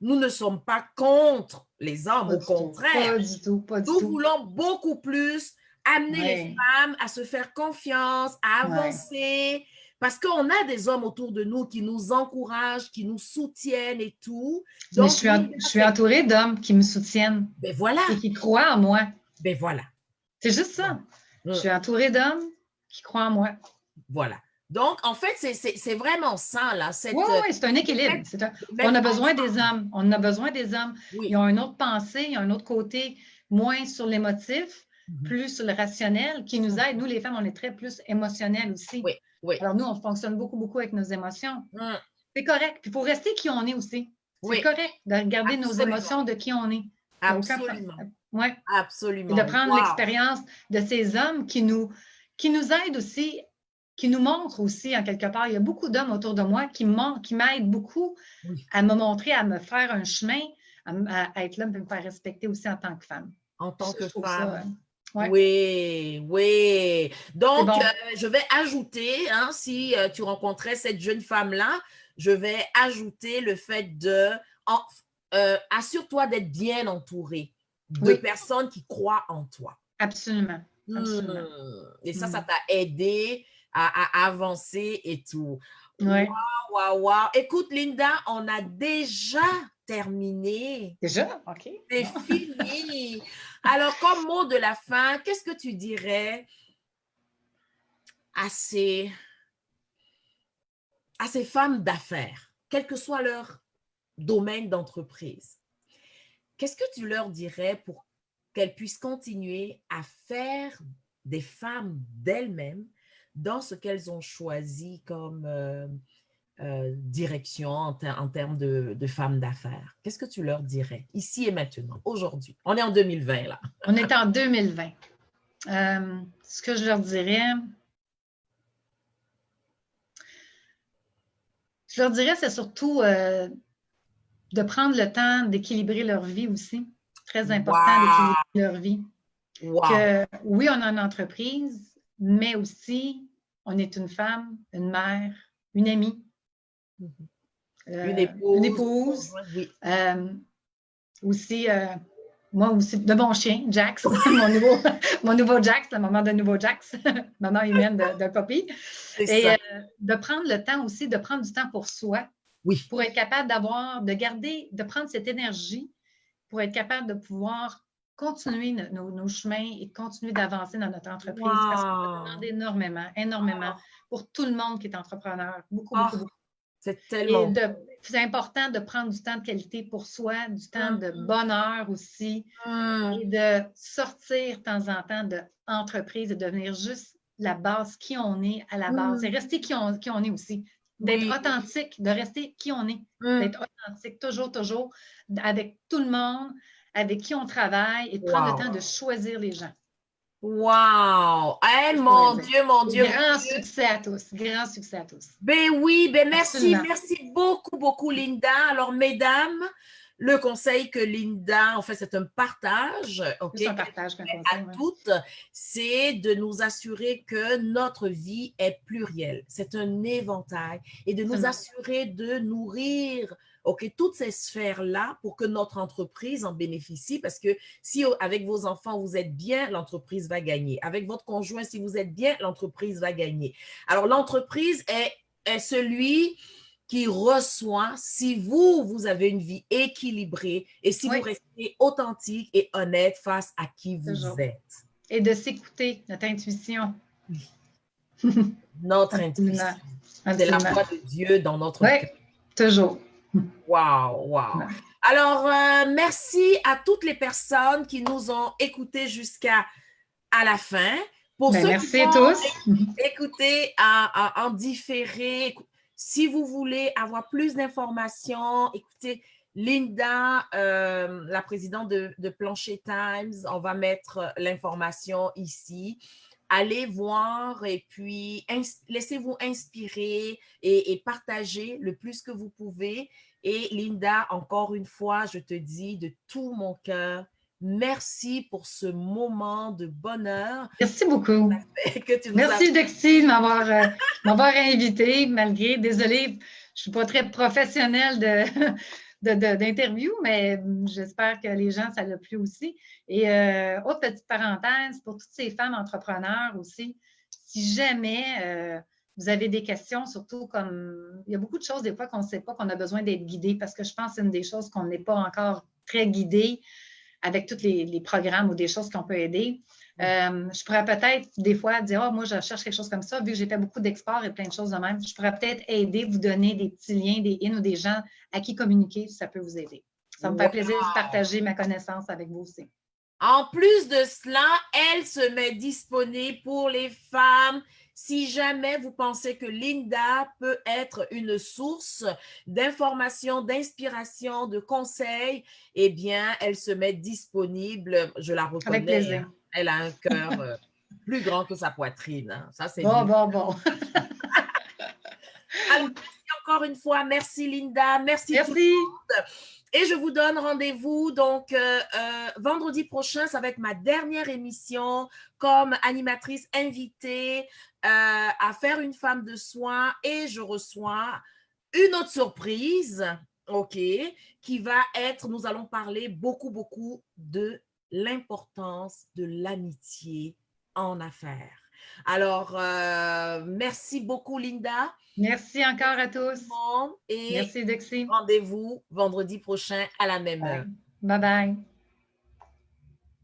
B: nous ne sommes pas contre les hommes, au contraire.
A: Pas du tout.
B: Nous voulons beaucoup plus amener les femmes à se faire confiance, à avancer, parce qu'on a des hommes autour de nous qui nous encouragent, qui nous soutiennent et tout.
A: Donc, je suis entourée d'hommes qui me soutiennent et qui croient en moi.
B: Ben voilà.
A: C'est juste ça. Je suis entourée d'hommes qui croient en moi.
B: Voilà. Donc, en fait, c'est vraiment ça, là.
A: Oui, c'est un équilibre. On a besoin des hommes. On a besoin des hommes. Ils ont une autre pensée, ils ont un autre côté, moins sur l'émotif, plus sur le rationnel, qui nous aide. Nous, les femmes, on est très plus émotionnelles aussi. Alors, nous, on fonctionne beaucoup avec nos émotions. C'est correct. Puis, il faut rester qui on est aussi. C'est correct de regarder nos émotions de qui on est.
B: Absolument. Absolument.
A: Et de prendre l'expérience de ces hommes qui nous aident aussi, qui nous montrent aussi en quelque part. Il y a beaucoup d'hommes autour de moi qui m'aident beaucoup à me montrer, à me faire un chemin, à être là, et me faire respecter aussi en tant que femme.
B: En tant que femme.
A: Ça,
B: Oui. Donc, je vais ajouter, si tu rencontrais cette jeune femme-là, je vais ajouter le fait de assure-toi d'être bien entourée de personnes qui croient en toi.
A: Absolument.
B: Et ça t'a aidé à avancer et tout. Wow. Écoute, Linda, on a déjà terminé.
A: Déjà? OK.
B: C'est fini. Alors, comme mot de la fin, qu'est-ce que tu dirais à ces femmes d'affaires, quel que soit leur domaine d'entreprise? Qu'est-ce que tu leur dirais pour qu'elles puissent continuer à faire des femmes d'elles-mêmes, dans ce qu'elles ont choisi comme direction en termes de femmes d'affaires? Qu'est-ce que tu leur dirais ici et maintenant, aujourd'hui? On est en 2020 là.
A: On est en 2020. Ce que je leur dirais, c'est surtout de prendre le temps d'équilibrer leur vie aussi. Très important d'équilibrer leur vie. Que oui, on a une entreprise, mais aussi on est une femme, une mère, une amie,
B: une épouse.
A: Oui. Aussi, moi aussi, de mon chien, Jax, mon nouveau Jax, la maman de nouveau Jax, maman humaine de Poppy. Et de prendre le temps aussi, de prendre du temps pour soi, pour être capable de prendre cette énergie, pour être capable de pouvoir continuer nos chemins et continuer d'avancer dans notre entreprise. Parce qu'on demande énormément, énormément pour tout le monde qui est entrepreneur. Beaucoup, beaucoup, beaucoup.
B: C'est tellement...
A: C'est important de prendre du temps de qualité pour soi, du temps de bonheur aussi, et de sortir de temps en temps de l'entreprise et devenir juste la base, qui on est à la base. Et rester qui on est aussi. D'être authentique, de rester qui on est. D'être authentique, toujours, avec tout le monde, avec qui on travaille, et de prendre le temps de choisir les gens.
B: Wow! Hey, mon Dieu, mon Dieu.
A: Grand succès à tous. Grand succès à tous.
B: Ben oui, ben merci. Merci beaucoup, beaucoup, Linda. Alors, mesdames, le conseil que Linda, en fait, c'est un partage,
A: c'est un partage
B: à toutes, c'est de nous assurer que notre vie est plurielle. C'est un éventail et de nous assurer de nourrir toutes ces sphères-là pour que notre entreprise en bénéficie, parce que si avec vos enfants, vous êtes bien, l'entreprise va gagner. Avec votre conjoint, si vous êtes bien, l'entreprise va gagner. Alors, l'entreprise est celui qui reçoit si vous avez une vie équilibrée et si vous restez authentique et honnête face à qui vous êtes.
A: Et de s'écouter, notre intuition.
B: Notre intuition. C'est la voix de Dieu dans notre cœur.
A: Toujours.
B: Wow, wow. Alors, merci à toutes les personnes qui nous ont écoutés jusqu'à la fin. Pour ceux
A: merci à tous.
B: Écoutez en différé, si vous voulez avoir plus d'informations, écoutez, Linda, la présidente de Plancher Times, on va mettre l'information ici. Allez voir et puis laissez-vous inspirer et partager le plus que vous pouvez. Et Linda, encore une fois, je te dis de tout mon cœur, merci pour ce moment de bonheur.
A: Merci beaucoup. Merci, Dexy, de m'avoir invité, malgré, désolée, je ne suis pas très professionnelle d'interview, mais j'espère que les gens, ça l'a plu aussi. Et autre petite parenthèse, pour toutes ces femmes entrepreneurs aussi, si jamais vous avez des questions, surtout comme, il y a beaucoup de choses des fois qu'on ne sait pas, qu'on a besoin d'être guidé, parce que je pense que c'est une des choses qu'on n'est pas encore très guidé avec tous les programmes ou des choses qu'on peut aider. Je pourrais peut-être des fois dire, moi, je cherche quelque chose comme ça, vu que j'ai fait beaucoup d'exports et plein de choses de même. Je pourrais peut-être aider, vous donner des petits liens, des in ou des gens à qui communiquer, si ça peut vous aider. Ça me fait plaisir de partager ma connaissance avec vous aussi.
B: En plus de cela, elle se met disponible pour les femmes. Si jamais vous pensez que Linda peut être une source d'information, d'inspiration, de conseils, eh bien, elle se met disponible. Je la reconnais.
A: Avec plaisir.
B: Elle a un cœur plus grand que sa poitrine. Hein. Ça, c'est
A: bon.
B: Alors, encore une fois, merci Linda. Merci. Tout le monde. Et je vous donne rendez-vous donc vendredi prochain. Ça va être ma dernière émission comme animatrice invitée à faire une femme de soin. Et je reçois une autre surprise, qui va être, nous allons parler beaucoup de l'importance de l'amitié en affaires. Alors, merci beaucoup, Linda.
A: Merci encore à tous.
B: Et
A: merci, Dexy.
B: Rendez-vous vendredi prochain à la même heure.
A: Bye bye.